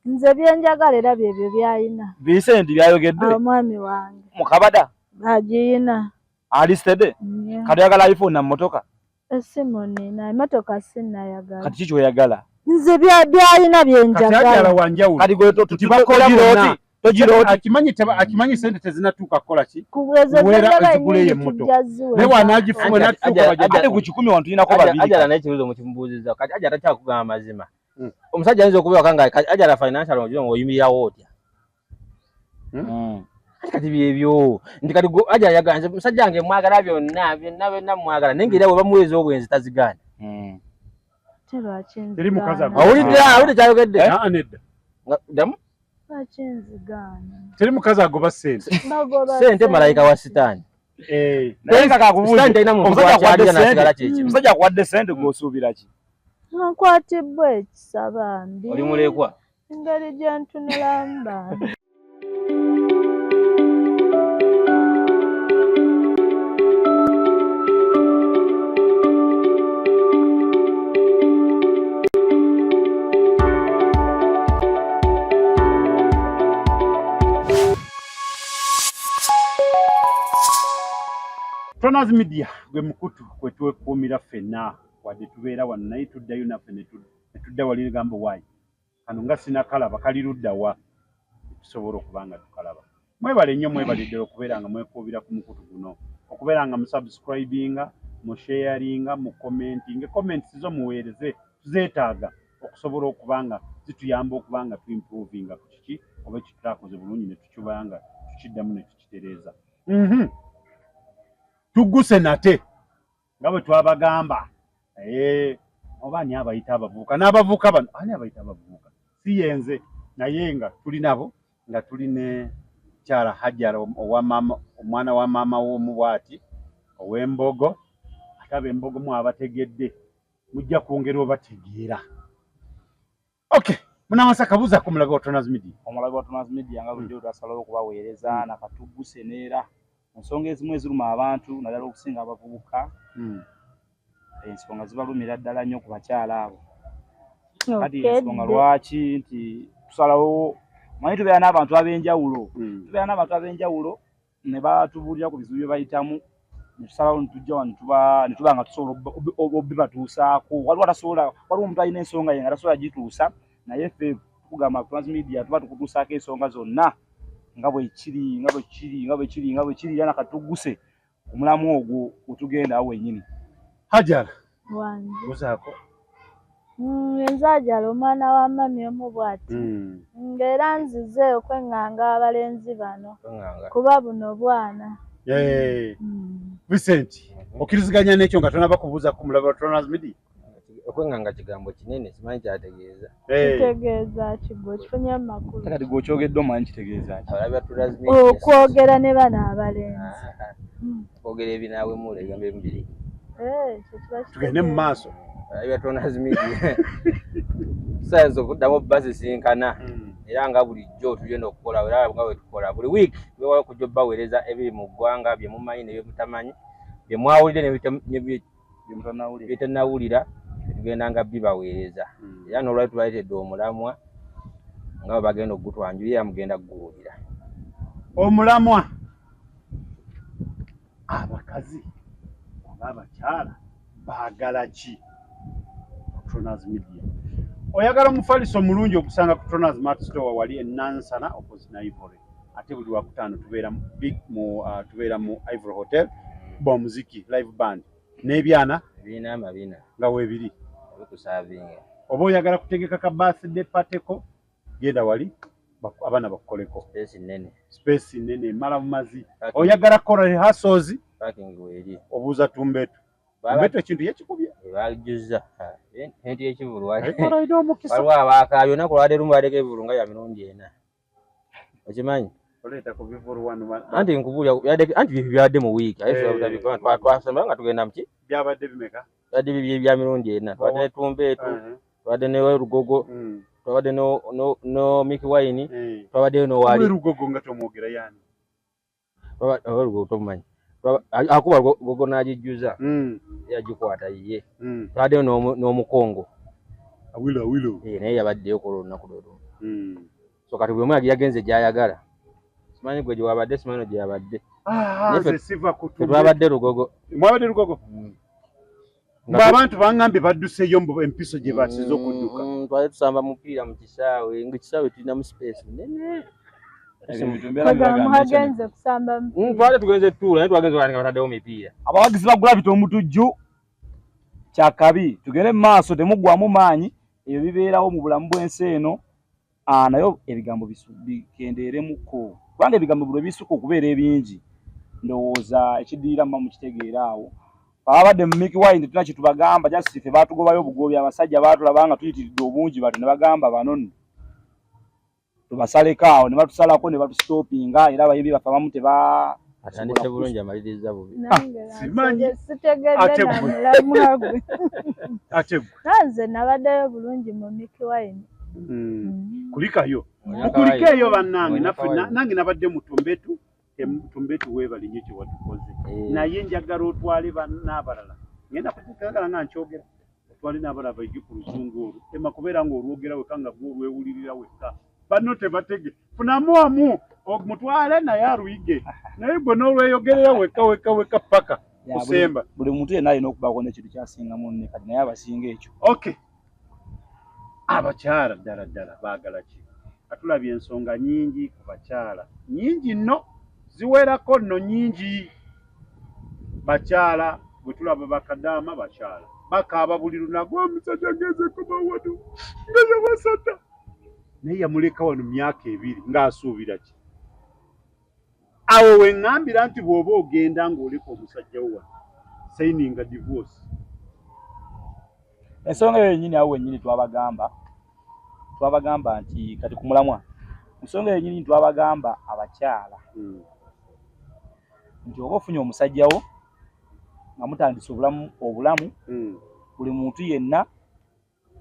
Nze byenjagala era byebyo byayina. Vincent byayogedde. Omwami wange. Mukabada. Agiyina. Alistede. Kati yagala iPhone na motoka. Esimu nina emotoka sinayagala. Kati kicho yagala. Nze byayina byenjagala. Kati ajala wanjawulo. Kati gwe tubakola biroti. Tojiroti. Akimanyi sente tezinatuuka kukola ki? Kuwera ezigule emmotoka. Ne wanagifuwe natuuka ate ku 10 wantu inako babiri. Ajala n'ekibuzo mu kimbuuziza. Kati ajala takyakugamba mazima. Omusajja ayinza okubeera kanga ajala financial ng'oyo oyimirawo otya. Kati byebyo nti kati ajala yaganze musajja wange mwagala byonna mwagala naye era bwe bamuweeza obwenzi tazigaana. Teri mukazi awulidde kyayogedde. Nedda. Ddamu? Teri mukazi agoba ssente. Ssente malayika wa sitaani. Naye nga kakubuulira omusajja akwadde ssente gw'osuubira ki? Nkwatibwa ekisaba mbi. Oli mulekwa? Engeri gye ntunulamu bambi. Tronaz Media gwe mukutu kwe twekuumira ffenna wadde tubeera wano naye tuddayo naffe ne tudda wali gamba waayi kano nga sinakalaba kali ludda wa tusobola okuba nga tukalaba. Mwebale nnyo mwebaliddala okubeera nga mwekuubira ku mukutu guno okubeera nga musubscribinga musharinga mukomentinga comments zo muweereze tuzeetaaga okusobola okuba nga zituyamba okuba nga tuimprovinga ku kiki oba ekitaakoze bulungi ne tukibanga tukiddamu ne tukitereeza. Tuguse nate nga bwe twabagamba oba ani abayita abavubuka n'abavubuka bano ani abayita abavubuka si yenze naye nga tuli nabo nga tuli ne Kyala Hajjara omwana wa maama w'omubwati ow'Embogo ate ab'Embogo mwabategedde mujja kwongera obategeera. Okay, munamasa kabuza ku mulago wa Tronaz Media. Omulago wa Tronaz Media nga bulijjo twasalawo okubaweereza nakatuguse neera ensonga ezimu eziruma abantu naddala okusinga abavubuka ensonga zibalumira ddala nnyo ku bakyala abo. Kati ensonga lwaki nti tusalawo manyi tubeera n'abantu ab'enjawulo ne batubuulira ku bizibu bye bayitamu ne tusalawo ne tujja wano ne tuba nga tusobola obibatuusaako. Waliwo omuntu alina ensonga ye nga tasobola gituusa naye ffe tukugamba Tronaz Media tuba tukutuusaako ensonga zonna nga bwe kiri era nakatuguse omulamu ogwo otugenda awo wennyini. Hajjara wange uzaako nze Hajjara omwana wa mami omubwati ng'era nzize okwenganga abalenzi bano kuba buno bwana. Vincent okkiriziganya n'ekyo nga tonaba kubuuza ku mulago wa Tronaz Media? Okwenganga kigambo kinene simanyi kyategeeza. Kitegeeza kigo kifunye mu makulu. Kati gw'okyogedde omanyi kitegeeza ki? Okwogera ne bano abalenzi. Okwogera ebinaawe mula ebigambo ebibiri. Tugende mu maaso. Alabya Tronaz Media tusayanza okuddamu basisinkana era nga bulijjo tugenda okukola era nga bwe tukola buli wiiki tubeewayo okujja obbaweereza ebiri mu ggwanga bye mumanyi ne bye mutamanyi bye mwawulire ne bye tannawulira tugenda nga bibaweereza era n'olwali tubaleetedde omulamwa nga bwe bagenda okugutwanjula era mugenda kuguwulira. Omulamwa abakazi oba abakyala baagala ki Tronaz Media? Oyagala omufaliso omulungi okusanga ku Tronaz Mart Store wali Nansana opposite na Ivory. Ate buli wakutaano tubeera mu Ivory Hotel bomuziki live band n'ebyana ebina amabina nga weebiri bikusavinga. Oba oyagala kutegeka ka birthday party ko genda wali abaana bakukoleko space nene mala mumazi. Oyagala kola rehearsals parking weeri obuuza Tumbeto ekintu yekikubye bajuza enti ekivulu waliwo abaakaabyo naku lwadde lumu badeka ebivulu nga ya mirundi ena okimanyi anti nkubuulira anti bye byabadde mu wiiki twasembera nga tugenda muki byabadde bimeka byadde bibye bya mirundi ena twadde ne Tumbeetu twadde ne Lugogo twadde no Mickey Wine twadde no wali Lugogo nga tomwogera yani Lugogo tomumanyi akuba Lugogo n'agijjuza yagikwata ye twadde n'omukongo awilo naye yabaddeyo ku lunaku lwero So kati buli omu yagenze gy'ayagala. Simanyi gwe gye wabadde, simanyi gye yabadde. Nze siva kutumbe. Twabadde Lugogo. Mwabadde Lugogo? Abantu bangambye badduseeyo empiso gye basize okudduka. Twali tusamba mupiira mu kisaawe, ng'ekisaawe tulinamu space nnene. Muhagenze kusamba mupiira. Twali tugenze tuula naye twagenze nga bataddewo mipiira. Abawagizi ba Gravity omutujju kyakabi tugende mu maaso temuggwamu maanyi ebyo bibeerawo mu bulamu bw'ensi eno. Nayo ebigambo bikendeeremuko kubanga ebigambo bwe bisuka okubeera ebingi ndowooza ekidiira mma mukitegeera awo. Babadde mu Mickey Wine tuna kitubagamba just ife batugobayo obugobi abasajja baatulabanga tuyitiridde obungi bati ne bagamba bano nno tubasaleko awo ne batusalako ne batusitopinga era abayimbi baffe abamu atandise bulungi amaliriza bubi. Simanyi sitegedde namulamu gwe. Ate gwe Nanze nabaddeyo bulungi mu Mickey Wine. Kulikayo mukulikeeyo bannange naffe nange nabadde mutumbetu tumbetu weebali nnyo kye watukoze naye njagala otwale n'abalala ngenda kukagala nga nkyogera otwale n'abalala baijje ku luzungu olwo tema kubeera ng'olwogera weka nga gwe olwewulirira wekka banno tebatege funamu wamu mutwale naye aluyige naye gwe n'olweyogerera weka paka kusemba buli muntu yenna alina okubaako n'ekintu kyasinga munne kati naye abasinga ekyo. Okay, abakyala ddala baagala ki? Atulabye ensonga nyingi ku bakyala nyingi nno ziwerako nno nyingi. Bakyala bwe tulaba bakadaama bakyala bakaaba buli lunaku omusajja ageze kubawano nga yabasata naye yamuleka wano myaka 2 ng'asuubira ki? Awo we ŋŋambira nti bw'oba ogenda ng'oleka omusajja wo wano sayininga divorce. Ensonga eyo yennyini awo wennyini twabagamba nti kati ku mulamwa ensonga eyo yennyini twabagamba abakyala nti oba ofunye omusajja wo nga mutandise obulamu buli muntu yenna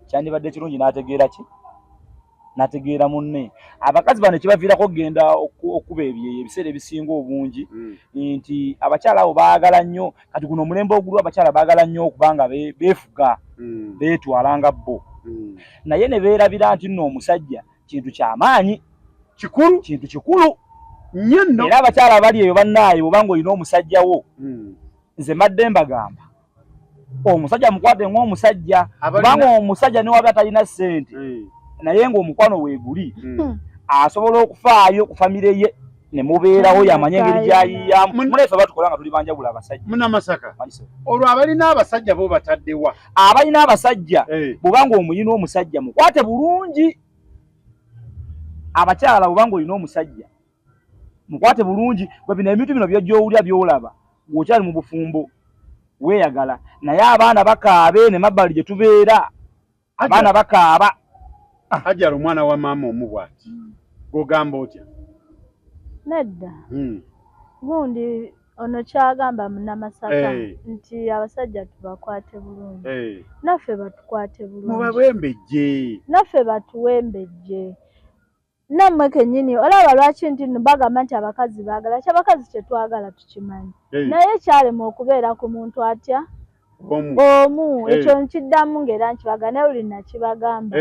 kyandibadde kirungi n'ategeera ki? N'ategeera munne. Abakazi bano kyebaviirako okugenda okuba ebiseera ebisinga obungi nti abakyala abo baagala nnyo kati guno omulembe ogulwa abakyala baagala nnyo okubanga beefuga beetwala nga bo naye ne beerabira nti nno omusajja kintu ky'amaanyi kintu kikulu nnyo nno. Era abakyala bali eyo bannaaye bw'oba ng'olina omusajja wo nze mbadde mbagamba omusajja mukwate ng'omusajja kubanga omusajja ne waba talina ssente naye ng'omukwano weeguli asobola okufaayo ku famire ye ne mubeerawo yamanye engeri gy'ayiyamu. Muneefe batukola nga tuli banjawulo abasajja. Munnamasaka olwo abalina abasajja bo bataddewa. Abalina abasajja bw'oba ng'omuyina omusajja mukwate bulungi. Abakyala bw'oba ng'olina omusajja mukwate bulungi. Bwe bino ebintu bino by'ojja by'olaba ng'okyali mu bufumbo weeyagala naye abaana bakaabe ne mabbali gye tubeera abaana bakaaba. Hajjala omwana wa maama omubwati gw'ogamba otya? Nedda gundi ono kyagamba Munnamasaka nti abasajja tubakwate bulungi naffe batukwate bulungi mubawembejje naffe batuwembejje. Nammwe kennyini olaba lwaki nti bagamba nti abakazi baagala ki? Abakazi kyetwagala tukimanyi naye kyalema okubeera ku muntu atya omu ekyo nkiddamu ng'era nkibagane buli nakibagamba.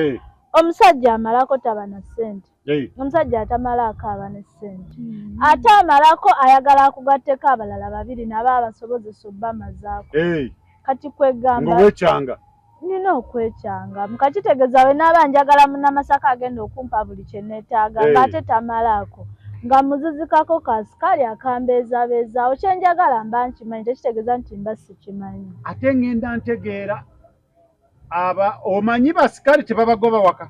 Omusajja amalako taba na ssente. Omusajja atamalaako aba ne ssente. Ate amalako ayagala akugatteko abalala 2 nabo abasobozesa obba mazaako. Kati kwegamba ng'owekyanga nina okwekyanga mukakitegeeza we naaba njagala Munnamasaka agenda okumpa buli kye neetaaga ng'ate tamalaako nga muzizikako kasikali akambeezabeezaawo kye njagala mba nkimanyi tekitegeeza nti mba sikimanyi. Ate ngenda ntegeera omanyi basikali tebabagoba waka.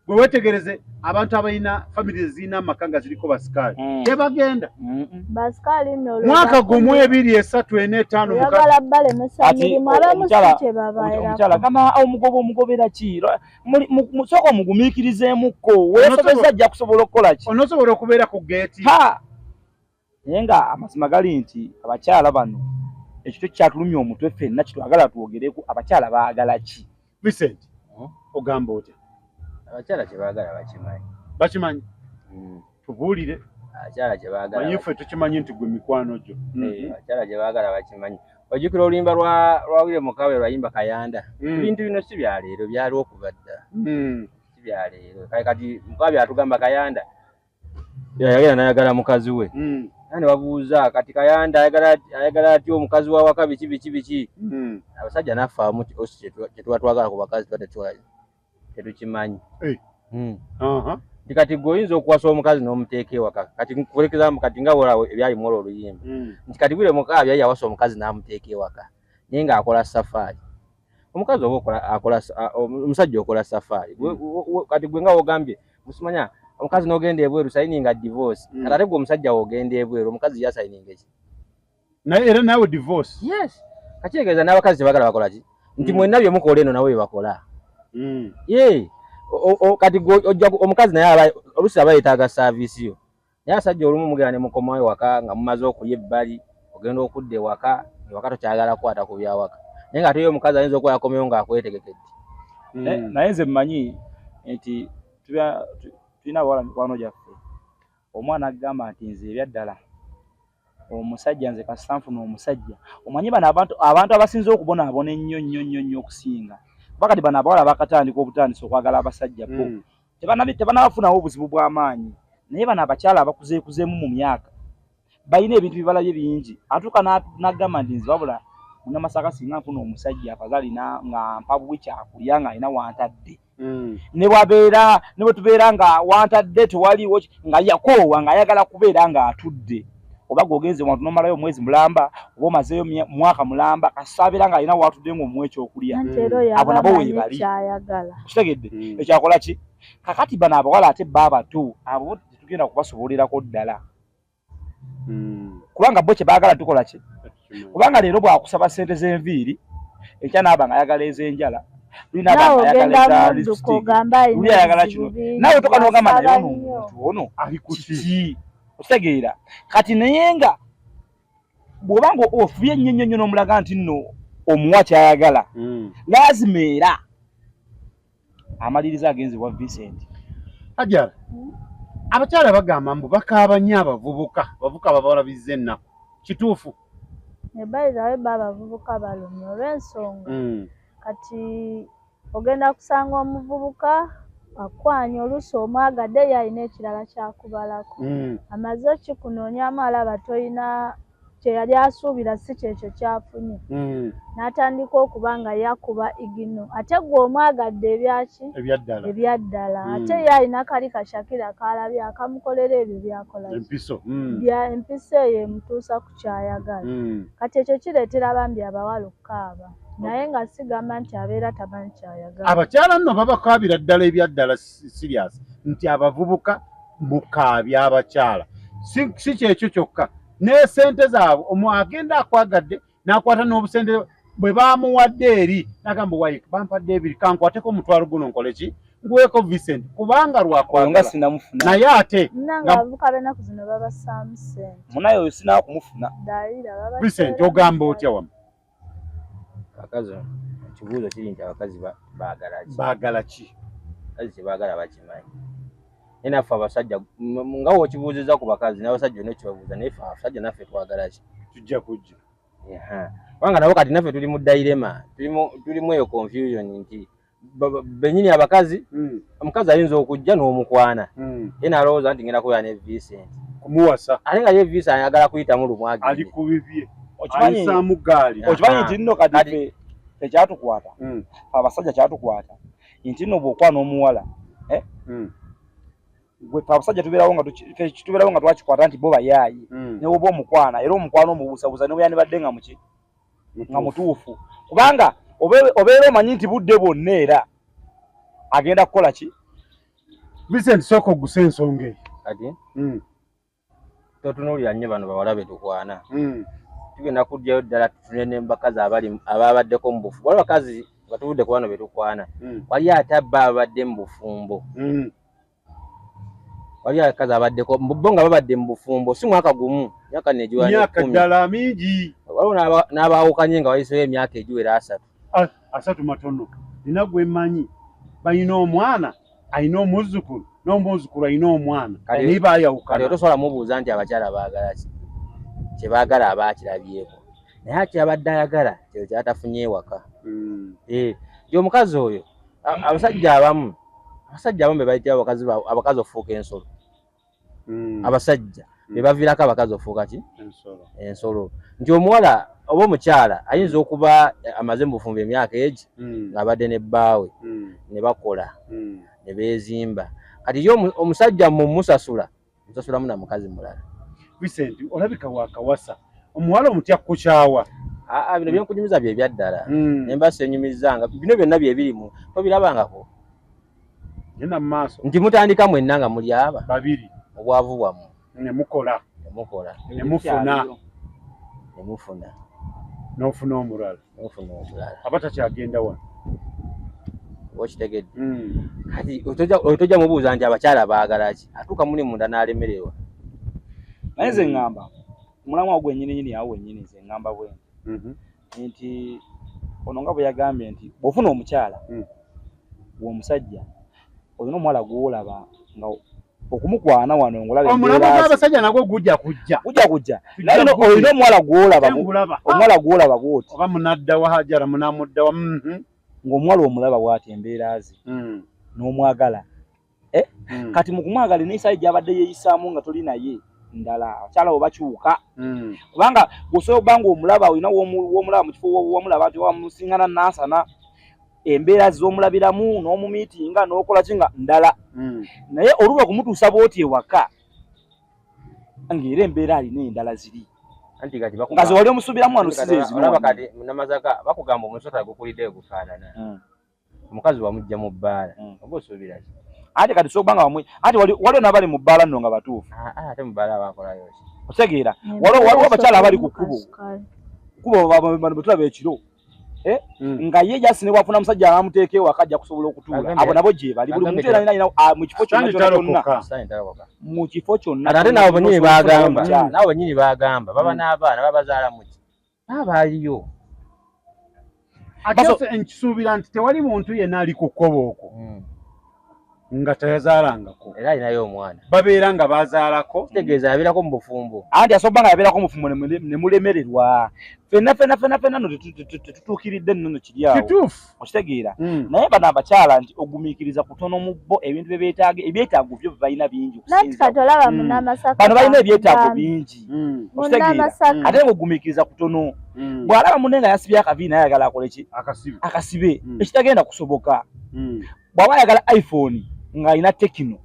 Gwe wetegereze abantu abalina famire zirina amaka nga ziriko basikali tebagenda. Basikali nno mwaka gumu 2, 3, 4, 5 oyagala balemesa mirimu abamu si kyebabaerako. Omukyala gamba omugobera ki? Musooka omugumiikirizeemukko weesobeza ajja kusobola okukola ki? Onoosobola okubeera ku geeti. Naye nga amazima gali nti abakyala bano ekito kyatulumya omutwe ffenna kitwagala twogereko abakyala baagala ki? Vincent ogamba otya? Abakyala kye baagala bakimanyi. Bakimanyi? Tubuulire. Abakyala kye baagala manyi ffe tukimanyi nti gwe mikwano gyo. Abakyala kye baagala bakimanyi. Ojjukira oluyimba lwa William Mukawe lwayimba Kayanda. Ebintu bino si bya leero byaliwo okuva dda. sibya leero kati mukabi atugamba Kayanda yagala nayagala mukazi we nani wabuuza kati Kayanda ayagala ati omukazi wa waka biki abasajja nafaamu kyetuba twagala ku bakazi tetukimanyi kati goyinza okuwasa omukazi n'omuteeka ewaka kati nkukolekeza kati nga wola ebyali mwola oluyimba nti kati bwire mukabi yali yawasa omukazi n'amuteeka ewaka naye nga akola safaari omukazi oba omusajja okola safaari kati gwe nga wogambye musimanya omukazi n'ogenda ebweru sayininga divorce ate gwe omusajja wogenda ebweru omukazi yasayininga eki naye era naawe divorce yes kakitegeeza n'abakazi tebagala bakola ki nti mwenna bye mukola eno nabo bye bakola kati omukazi naye oluusi aba yeetaaga saaviisi yo naye asajja olumu mugenda ne mukomawo ewaka nga mumaze okulya ebbali ogenda okudda ewaka ewaka tokyagala kukwata ku byawaka naye nga teyo omukazi ayinza okuba yakomewo ng'akwetegekedde naye nze mmanyi nti tulina abawala mikwano gyaffe omwana agamba nti nze ebyaddala omusajja nze kasanfuna omusajja omanyi bano abantu abasinze okubonaabona ennyo okusinga bakati bano abawala bakatandika obutandisa okwagala abasajja bo tebanabafunawo obuzibu bw'amaanyi naye bano abakyala abakuzeekuzeemu mu myaka balina ebintu bibalabye bingi atuuka n'agamba nti nze wabula munnamasaka singa nfuna omusajja afazalina nga mpabwe kyakulya ng'alina wantadde ne bwe tubeera nga wantadde tewaliwo nga yakoowa ng'ayagala kubeera ng'atudde oba g'ogenze wantu n'omalayo omwezi mulamba oba omazeyo mwaka mulamba kasaabeera ng'alina watudde ng'omuwa ekyokulya abo nabo weebali kitegedde ekyakola ki kakati bano abawala ate bba abato abo tetugenda kubasobolerako ddala kubanga bo kye baagala tukola ki kubanga leero bwakusaba ssente z'enviiri ekya naaba ng'ayagala ez'enjala ayagala kino nawe toka n'ogamba naye omuntu ono ali ku ki okitegeera kati naye nga bw'obanga ofubye ennyo n'omulaga nti nno omuwa kyayagala laazima era amaliriza agenze wa Vincent ajala abakyala bagamba mbu bakaaba nnyo abavubuka babawalabizza ennaku kituufu ebairawe babavubuka balumye olw'ensonga kati ogenda kusanga omuvubuka akwanya oluusi omwagadde yalina ekirala kyakubalako amaze okikunoonyamu alaba toyina kyeyali asuubira si kyekyo kyafunye n'atandika okuba nga yakuba igino ate gwe omwagadde ebyaki ebyaddala ate ye alina kali kashakira kalabye akamukolera ebyo byakola empiso eyo emutuusa ku kyayagala kati ekyo kireetera bambi abawala okukaaba naye nga sigamba nti abeera tamanyi kyayagala abakyala nno babakaabira ddala ebyaddala sirias nti abavubuka mukaabya abakyala si kyekyo kyokka ne sente zaabwe agenda akwagadde n'akwata n'obusente bwe baamuwadde eri n'agamba wayi bampadde ebiri kankwateko omutwalo guno nkole ki nguweeko Vincent kubanga lwakwagala naye ate nga abavubuka b'ennaku zino babasaamu ssente munaye oyo sinaba kumufuna Vincent ogamba otya wama akazi ekibuuzo kiri nti abakazi baagala ki abakazi kyebaagala bakimanyi naye naffe abasajja nga wokibuuziza ku bakazi n'abasajja nekyebabuuza naye ffe abasajja naffe twagala ki tujja kujja kubanga nabo kati naffe tuli mu dairema tulimu eyo confusion nti bennyini abakazi omukazi ayinza okujja n'omukwana ye nalowooza nti ngenda kubeera ne Vincent kumuwasa ate nga ye Vincent ayagala kuyitamu lumwagi ali ku bibye ayisaamu gaali okimanyi nti nno kati ekyatukwata abasajja kyatukwata nti nno bw'okwana omuwala gwe abasajja tubeerawo nga twakikwata nti bo bayaayi ne woba omukwana era omukwana omubuusabuusa ne bwe yandibadde nga muki nga mutuufu kubanga obeera omanyi nti budde bwonna era agenda kukola ki Vincent sooka ogusa ensonga eyo kati totunuulira nnyo bano bawala be tukwana tugenda kujjayo ddala tutune n'embakazi ababaddeko mu bufumbo waliwo bakazi nga tuvudde ku bano be tukwana wali ate abba abadde mu bufumbo wali akazi abaddeko bo nga babadde mu bufumbo si mwaka gumu myaka myaka ddala mingi waliwo n'abaawukanye nga wayiseeyo emyaka egiwera 3 matono nina gwe mmanyi balina omwana alina omuzzukulu n'omuzzukulu alina omwana naye baayawukana tosobola mubuuza nti abakyala baagala ki kyebaagala abaakirabyeko naye kyabadde ayagala kyo kyatafunye ewaka omukazi oyo abasajja abamu abasajja abamu bayitira abakazi ofuuka ensolo abasajja bebaviirako abakazi ofuuka ki ensolo nti omuwala oba omukyala ayinza okuba amaze mu bufumbo emyaka egi ng'abadde ne bbaawe ne bakola ne beezimba kati yo omusajja mumusasula musasulamu na mukazi mulala. Vincent olabika wakawasa omuwala omutya kukyawa bino byenkunyumiza bye byaddala nemba senyumizanga bino byonna bye birimu tobirabangako genda mu maaso nti mutandika mwenna nga muli aba babiri obwavu bwamu nemukola nemufuna n'ofuna omulala abatakyagenda wano okitegedde kati otojja mubuuza nti abakyala baagala ki atuuka muli munda n'alemererwa naye nze ŋŋamba omulamwa gwennyini awo wennyini nze ŋŋamba bwe nti ono nga bwe yagambye nti bw'ofuna omukyala w'omusajja olina omuwala gw'olaba nga okumukwana wano ng'olaba omulamwa gw'abasajja nagwo gujja naye olina omuwala gw'olaba bw'oti oba munaddawa Hajara munamuddawa ng'omuwala omulaba bw'ati embeera ze n'omwagala kati mu kumwagala n'esayi gy'abadde yeeyisaamu nga toli naye ndala abakyala bo bakyuka kubanga bw'osobola okuba ng'omulaba olina w'omulaba mu kifo w'omulaba nti wamusingana nansana embeera z'omulabiramu n'omumiitinga n'okola ki nga ndala naye oluba kumutuusa bw'oti ewaka ng'era embeera alina endala ziri nga ze wali omusubiramu wano size eziolaba kati namazaka bakugamba omusota gukulidde gufaanana omukazi wamujja mu bbaala oba osuubira ki ate kati sokuba nga ate waliwo n'abali mu bbaala nno nga batuufu ate mu bbaala bakolayo ki otegeera waliwo abakyala abali ku kkubo bano bwe tulaba ekiro nga ye jasi ne bwafuna musajja abamuteeka ewaka ajja kusobola okutuula abo nabo gye bali buli muntu era mu kifo kyonna mu kifo kyonna ate nabo bennyini bagamba baba n'abaana babazaala muki babaaliyo ate nkisuubira nti tewali muntu yenna ali ku kkobo okwo nga tayazaalangako era alinayo omwana babeera nga bazaalako kitegeeza yabeerako mu bufumbo anti asobola nga yabeerako mu bufumbo ne mulemererwa fenna no tetutuukiridde nno kiri awo kituufu okitegeera naye bano abakyala nti ogumiikiriza kutono mu bo ebintu ebyetaago byo balina bingi bano balina ebyetaago bingi okitegeera ate ng'ogumiikiriza kutono bw'alaba munne nga yasibye akavi naye ayagala akole ki akasibe ekitagenda kusoboka bw'aba ayagala iPhone ng'alina Tekino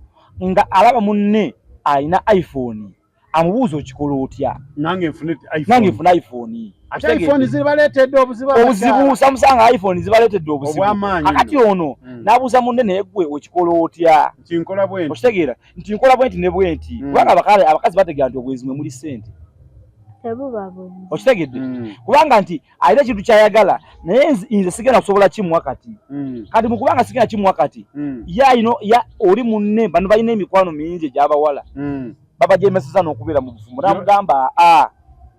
nga alaba munne alina iPhone amubuuza okikola otya nange nfuna iPhone zibaleetedde obuzibu samusanga iPhone zibaleetedde obuzibu akati ono n'abuuza munne naye gwe okikola otya okitegeera nti nkola bwenti ne bwenti kubanga abakazi bategeera nti obwenzi mwe muli ssente okitegedde kubanga nti alina ekintu kyayagala naye nze sigenda kusobola kimuwa kati kati mukubanga sigenda kimuwa kati oli munne bano balina emikwano mingi egy'abawala babajemeseza n'okubeera mu bufumbo namugamba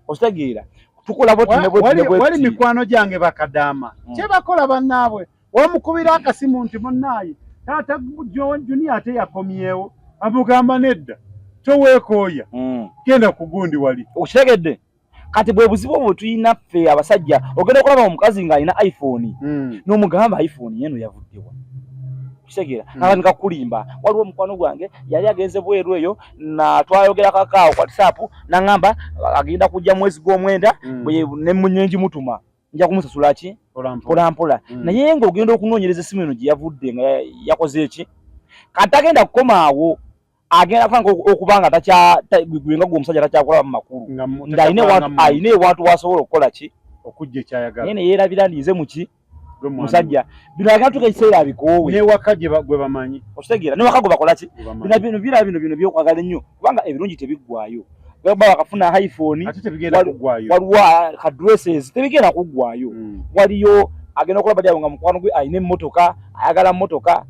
okitegeera tukola wali mikwano gyange bakadaama kyebakola bannaabwe wamukubira akasimu nti munnaaye taata Junior ate yakomyewo amugamba nedda toweekooya genda ku gundi wali okitegedde kati bwe buzibu obwo tuyina ffe abasajja ogenda okulaba omukazi ng'alina iPhone n'omugamba iPhone yeno yavuddewa kitegeera akati nkakulimba waliwo omukwano gwange yali agenze bweru eyo twayogera kakaawo ku WhatsApp n'aŋŋamba agenda kujja mwezi gw'omwenda nenji mutuma nja kumusasula ki mpolampola naye ng'ogenda okunoonyereza essimu eno gye yavudde nga yakoze eki kati tagenda kukoma awo agenda kufanga okubanga gwenga gwe omusajja takyakulaba mu makulu ng'alina ewantu wasobola okukola ki okujja ekyayagala naye ne yeerabira ndiize muki musajja bino agenda tuka ekiseera abikoowe newaka gwe bamanyi okitegeera newaka gwe bakola ki bino byokwagala ennyo kubanga ebirungi tebiggwaayo baba bakafuna iPhone waliwo kadresses tebigenda kuggwaayo waliyo agenda okulaba dyawo nga mukwano gwe alina emmotoka ayagala mmotoka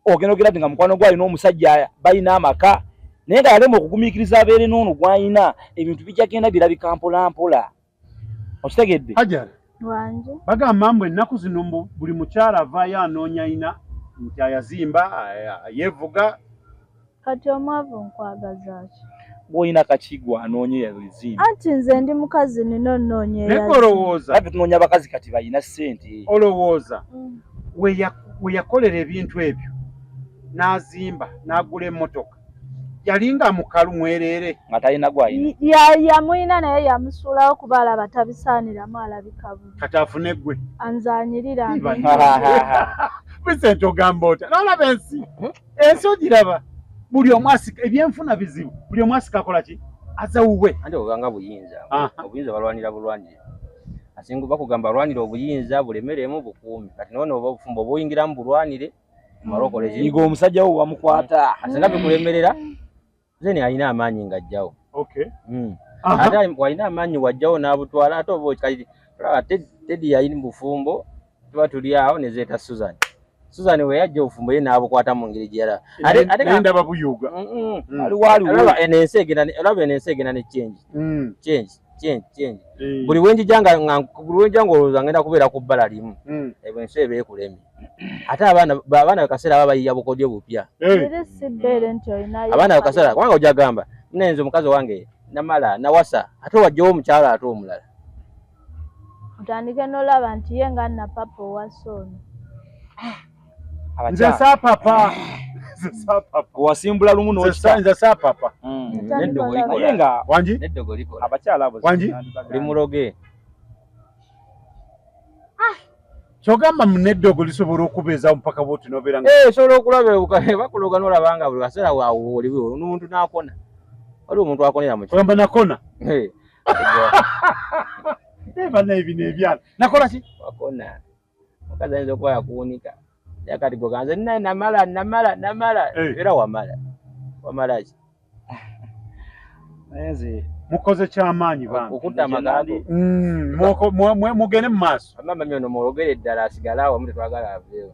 ogenda ogira nga mukwano gwe alina omusajja balina amaka naye nga yalema okugumiikiriza abeere n'ono gw'alina ebintu bijja genda birabika mpolampola okitegedde bagamba mbwe ennaku zino buli mukyala avaayo anoonya ina nti ayazimba yeevuga kati omwavu nkwagaza ki bw'olina kakiggwa anoonye yazimba anti nze ndi mukazi nina onnoonya naye olowooza ate tunoonya abakazi kati balina ssente olowooza we yakolera ebintu ebyo n'azimba n'agula emmotoka yalinga mukalu mwerere nga talina gwayina yamuyina naye yamusuulawo kuba alaba tabisaaniramu alabika bubi kati afune ggwe anzanyirira Vincent ogamba ota n'olaba ensi ogiraba buli omu asika ebyenfuna bizibu buli omu asika akola ki azawuwe ate oganga buyinza obuyinza balwanira bulwanire asinga bakugamba lwanira obuyinza bulemeremu bukuumi kati nono obufumbo buyingiramu bulwanire marokole yiga omusajja wo wamukwata asinga bikulemerera zeni alina amaanyi ng'ajjawo ate walina amaanyi wajjawo n'abutwala ate oba kati Teddy yalina bufumbo tuba tuli awo ne zeeta Susan we yajja obufumbo ye n'abukwata mu ngeri gyera ate ndaba buyuga alaba enensi egenda ne change buli wenjijanga olowooza ngenda kubeera ku bbala limu ensi eba ekulemi ate abaana bakaseera baba bayiya bukodyo bupya abaana bakaseera kubanga ojja gamba nayinza omukazi wange namala nawasa ate wajjawo omukyala ate omulala otandike n'olaba nti ye nga nna papa owasono nze saapapa wasimbula lumu nze saapapa naye nga neddogo likola abakyala abo limuloge kyogamba muneddogo lisobola okubeeza mupaka bwoti nobeera sobola okulaba bakuloga n'olabanga buli kaseera waoliwo n'omuntu n'akona waliwo omuntu akonera mu ogamba nakona banaye bino ebyana nakola ki wakona mukazi ayinza okuba yakuwunika yakati goganze naye namala era wamala ki naye mukoze kyamaanyi bange okutta amagago mugende mu maaso amamba myono mwogere ddala asigale awo tetwagala aveewo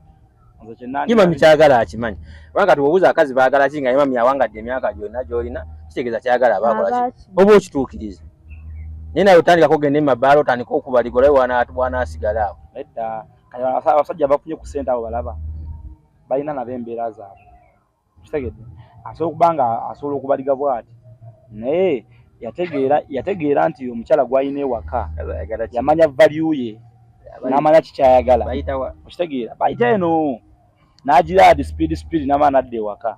imami kyagala akimanyi kubanga tubuuza akazi baagala ki nga imami awangadde emyaka gyonna gy'olina kitegeeza kyagala abakola ki oba okituukiriza naye naye otandikako ogende mu mabaala otandika okubaligola bw'anaasigala awo edda abasajja bafunye ku ssente abo balaba balina nabo embeera zaabwe kitegedde asobola okuba nga asobola okubaliga bw'ati naye yategeera nti omukyala gwalina ewaka yamanya value ye n'amanya kikyayagala okitegeera bayita eno n'agira adi speed n'amaana adda ewaka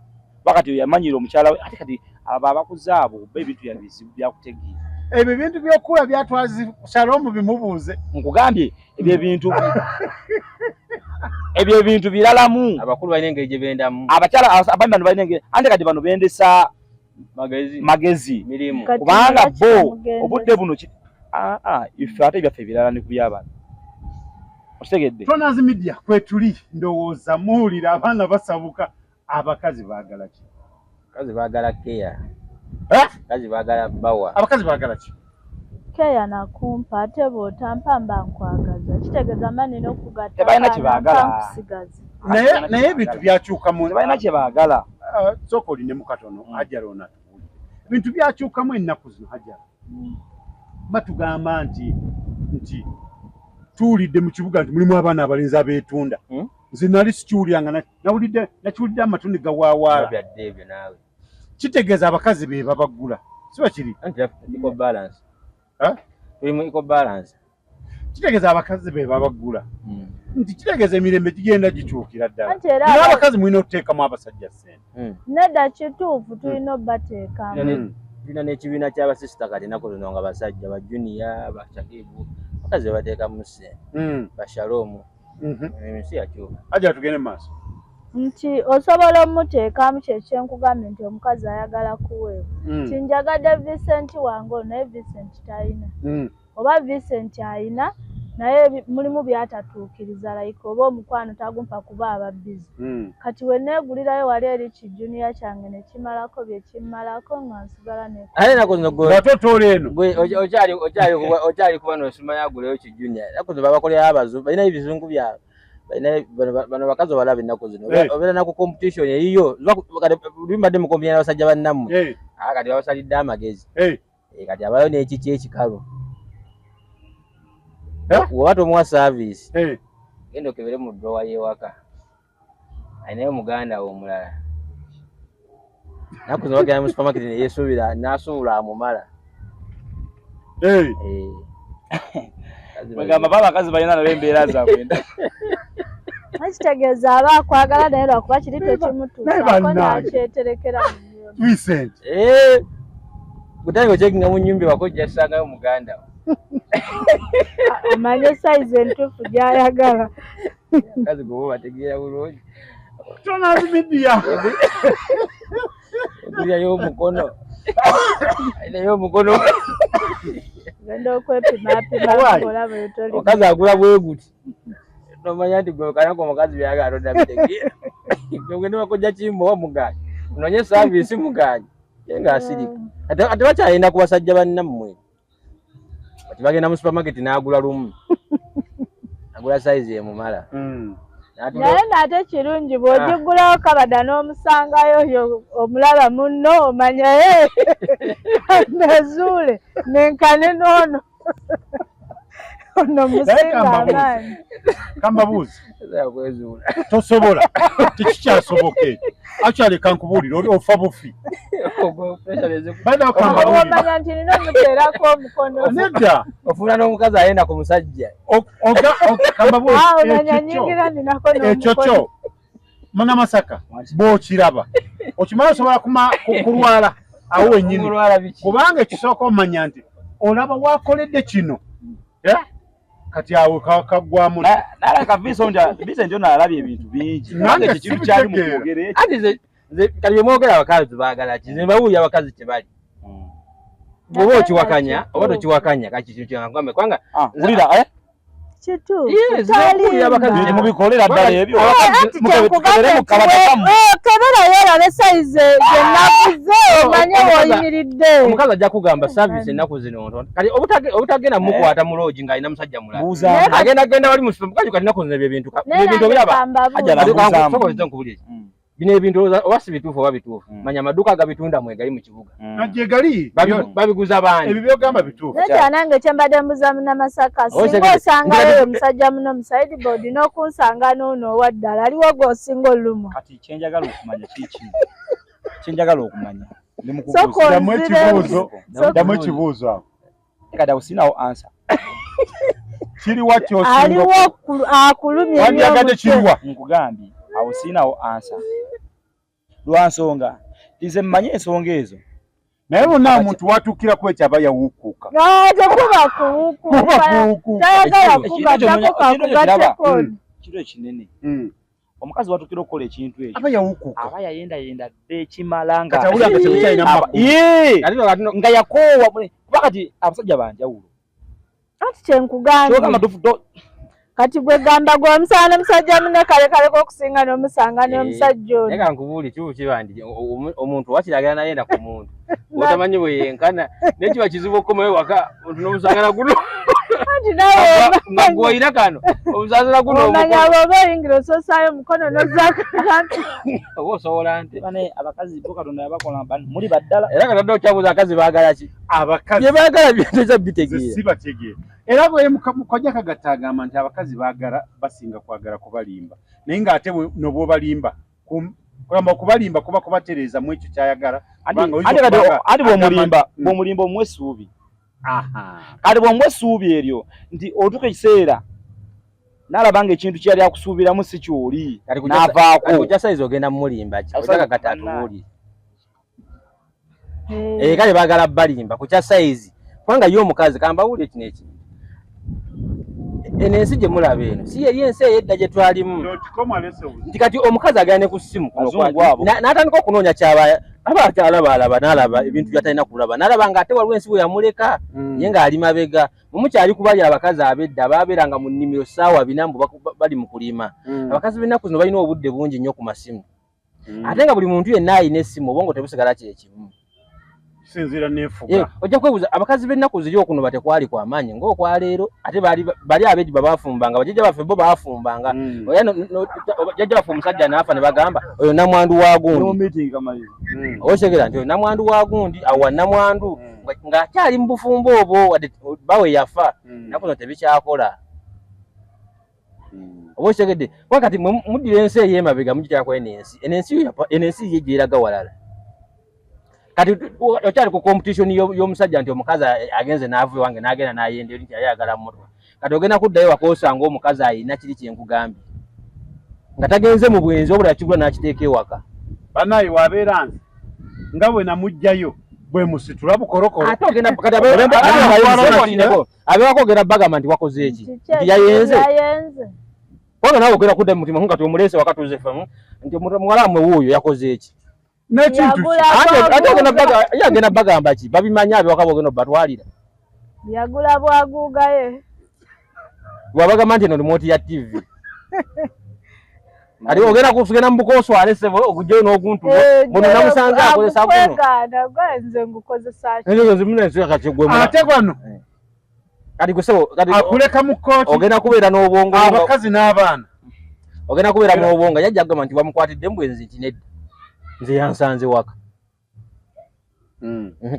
bakati yamanyira omukyala we ate kati abo abakuze abo ba ebintu bya bizibu byakutegeera ebyo bintu by'okula byatwazi Shalom bimubuuze nkugambye ebyo ebintu biralamu abakulu balina engeri gye bendamu abakyala abandi bano balina engeri ante kati bano bendesa magezi mirimu kubanga bo obudde buno ife ate byaffe birala ne kuyaba otegedde Tonazi Media kwetuli ndowooza muwulira abaana basabuka abakazi baagala ki abakazi baagala keya abakazi baagala bawa abakazi baagala ki keya nakumpa ate bw'otampa mba nkwagaza kitegeeza mba nina okugatta tebalina kye baagala naye ebintu byakyukamu tebalina kye baagala sooka olinemu katono Hajjara onatubuulire ebintu byakyukamu ennaku zino Hajjara batugamba nti tuwulidde mu kibuga nti mulimu abaana abalenzi abeetunda nze nali sikiwulyanga nakiwulidde amatundi gawaawaala kitegeeza abakazi be babagula siba kiri kitegeeza abakazi be babagula nti kitegeeza emirembe gigenda gikyukira ddala naye abakazi mulina okuteekamu abasajja ssente nedda kituufu tulina obbateekamu tulina n'ekibiina ky'abasisita kati ennaku zino nga basajja bajuniya bashakibu abakazi bebateekamu ssente bashaloomu ensi yakyuka Hajjara tugende mu maaso nti osobola omuteekamu kyekyenkugambye nti omukazi ayagala kuweebwa nti njagadde Vincent wange naye Vincent talina oba Vincent alina naye mulimu byatatuukiriza like oba omukwano tagumpa kuba ababbizi kati we neegulirayo wali eri kijuniya kyange ne kimalako bye kimmalako nga nsigala ne ate ennaku zino batotola eno okyali kuba n'osoma yaguleyo kijuniya ennaku zino babakolera abazungu balina ebizungu byabwe bano bakazi obalaba ennaku zino obeera naku competition eyiyo lumbadde mu kompetition n'abasajja bannammwe kati babasalidde amagezi kati abayo n'ekiki ekikalu woba tomuwa service genda okebere mu ddowa y'ewaka alinayo muganda we omulala ennaku zino bagenda mu supermarket neyesuubira n'asuubula amumala bagamba baba abakazi balina nabo embeera zaabwe Akitegeeza aba akwagala naye lwakuba kiri tokimutuusaako n'akyeterekera mu nnyumba. Vincent. Kutanga ocekinga mu nnyumba wakojja asangayo muganda we. Omanye sayizi entuufu gy'ayagala. Kazi gwe bategeera bulungi. Tona media. Kulia y'omukono. Ayina y'omukono. Genda okwepimapima olaba etoli. Omukazi agula bwe guti. Nomanya nti gwe kanako omukazi byagala tonda bitegeera. Ogenda wakojja kimbo wa mugaji. Unonye service mugaji. Yenga asirika. Ate bakyayenda ku basajja bannammwe. Kati bagenda mu supermarket n'agula lumu. Agula size emumala. Naye nate kirungi bw'ogigulawo kabada n'omusangayo oyo omulaba munno omanya nezuule nenkane n'ono ono musinga amaanyi. Kambabuuzi tosobola tekikyasoboka ekyo actually kankubuulira oli ofa bufi omanya nti nina omuteerako omukono nedda ofuula n'omukazi ayenda ku musajja omanya nyingira ninako ekyo kyo Munamasaka bw'okiraba okimala osobola kulwala awo wennyini kubanga ekisooka omanya nti olaba wakoledde kino kati awo kagwamu nalaka Vincent ono alabye ebintu bingi nange kikiru kyali mu kwogera ati kali byemwogera abakazi baagala ki zembawulira abakazi kyebali bw'oba okiwakanya oba tokiwakanya kakikikyangambe kubanga wulira mubikolera ddala ebyo kebera yeerabe sayizi gyenaguze omanye woyimiridde. Omukazi ajja kugamba service ennaku zino kati obutagenda mukwata mu loogi ng'alina musajja mulala agenda wali mu supermarket kati ennaku zino ebintu biraba bino ebintu oba si bituufu oba bituufu manya amaduuka agabitunda mwegali mu kibuga najegali babiguza bangi ebyo byogamba bituufu nekya nange kyembadde mbuza Munamasaka singa osangayo omusajja muno mu sideboard n'okunsanga n'ono owa ddala aliwo gw'osinga olumu. Kati kyenjagala okumanya kiki kyenjagala okumanya damu ekibuuzo awo kati awo sinawo answer kiri wati osinga aliwo akulumye wandyagadde kiriwa nkugambye awo sinawo answer lwansonga nze mmanye ensonga ezo naye bonna omuntu watuukira ku ekyo aba yawuukuuka tekuba kuwukuuka tayagala kugatako kakugatteko kiro ekinene omukazi watuukira okukola ekintu ekyo aba yawuukuuka aba yayendayenda dde ekimala nga yakoowa kuba kati abasajja banjawulo ati kyenkugambye kati gwe gamba gwe omusaana omusajja munne kale k'okusinga n'omusanga n'omusajja ono. Naye kankubuuli kibu kibandi omuntu wakiragala naye na ku muntu otamanyi bwe yenkana naye kiba kizibu okukomayo waka n'omusanga na guno magwayira kano omusanza na guno omanya bw'oba oyingira ososaayo omukono n'ozzaako oba osobola nte abakazi bo Katonda yabakola muli baddala era katadde okyabuuza abakazi baagala ki abakazi bye baagala byeteza bitegeera si bategeera era bwe mukojja kagatta agamba nti abakazi baagala basinga kwagala kubalimba naye ng'ate n'obwobalimba kugamba okubalimba kuba kubatereeza mu ekyo kyayagala ati bw'omulimba omuwa essuubi kati bw'omuwa essuubi eryo nti otuuka ekiseera n'alaba ng'ekintu kyeyali akusuubiramu si kyoli n'avaako kujja sayizi ogenda mumulimba ki ojja kagatta atubuulire kale baagala balimba kukya sayizi kubanga ye omukazi kambawulire kino ekintu eno ensi gye mulaba eno si yeri ensi ey'edda gye twalimu nti kati omukazi agenda ne ku ssimu n'atandika okunoonya kyaba aba akyalaba n'alaba ebintu byatalina kulaba n'alaba ng'ate waliwo ensi bwe yamuleka ye ng'ali mabega mumukyali kubali abakazi ab'edda baabeeranga mu nnimiro ssaawa 4 mbu bali mu kulima abakazi b'ennaku zino balina obudde bungi nnyo ku masimu ate nga buli muntu yenna alina essimu obwongo tebusigala kyekimu sinzira nefuga ojja kwebuuza abakazi b'ennaku ziri okuno batekwali kw'amaanyi ng'okwaleero ate bali ab'edda babafumbanga bajjajja baffe bo baafumbanga jjajja baffe omusajja n'afa ne bagamba oyo namwandu wa gundi osekera nti oyo namwandu wa gundi awa namwandu ng'akyali mu bufumbo obwo bawe yafa ennaku zino tebikyakola oba osekedde wakati muddira ensi ey'emabega mugikyako eno ensi ye gyeraga walala kati okyali ku competition y'omusajja nti omukazi agenze n'ava ewange n'agenda n'ayenda eri nti ayagala mmotoka kati ogenda kuddayo waka osanga omukazi ayina kiri kyenkugambye nga tagenze mu bwenzi obula kigula n'akiteeka ewaka. Banayi wabeera nze nga bwe namugjayo bwe musitula bukorokoro. Ate ogenda kati abewakwogera Bagamba nti wakoze eki nti yayenze. Kubanga nawe ogenda kudda mu mutima nga tumuleese wakatuze femu nti muwala mwe wuuyo yakoze eki. Ate agenda Bagamba ki babimanya abewaka bogenda batwalira. Yagula bwagugaye. Wabagamba nti eno remote ya TV. Ali ogera kusugena mbukoswale sebo okujjo n'oguntu muno namusanze akozesa kuno kwegana gwenze ngukozesa ki ezo zimune nsi akachegwe mu ate gwano kati gusebo kati akuleka mu kooti ogenda kubeera n'obwongo abakazi n'abaana ogenda kubeera n'obwongo yajja agamba nti bamukwatidde mbwenzi kinedde nze yansanze waka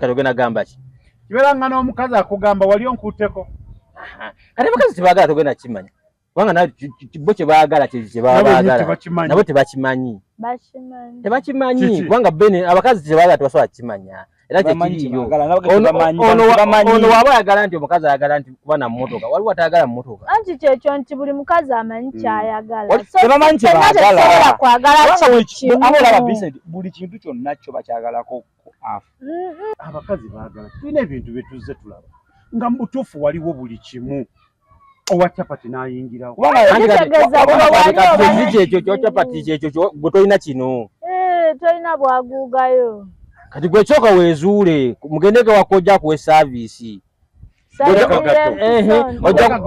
kati ogenda gamba ki kibeera nga n'omukazi akugamba wali onkutteko kati bakazi tebaagala togenda kimanya kubanga nawe bo kye baagala kye baagala nabo tebakimanyi tebakimanyi kubanga bene abakazi tebaagala tebasobola kimanya era kyekiriyo ono waaba ayagala nti omukazi ayagala nti kuba na mmotoka waliwo atayagala mmotoka anti kyekyo nti buli mukazi amanyi kyayagala tebamanyi kyebaagala kwagala buli kintu kyonna kyo bakyagalako afu abakazi baagala tulina ebintu bye tuzze tulaba nga mutuufu waliwo buli kimu owa chapati n'ayingirawo kyekyo chapati kyekyo gwe tolina kino tolina bwagugayo kati gwe kyokka weezuule mugendeke wakojja kuwe saavisi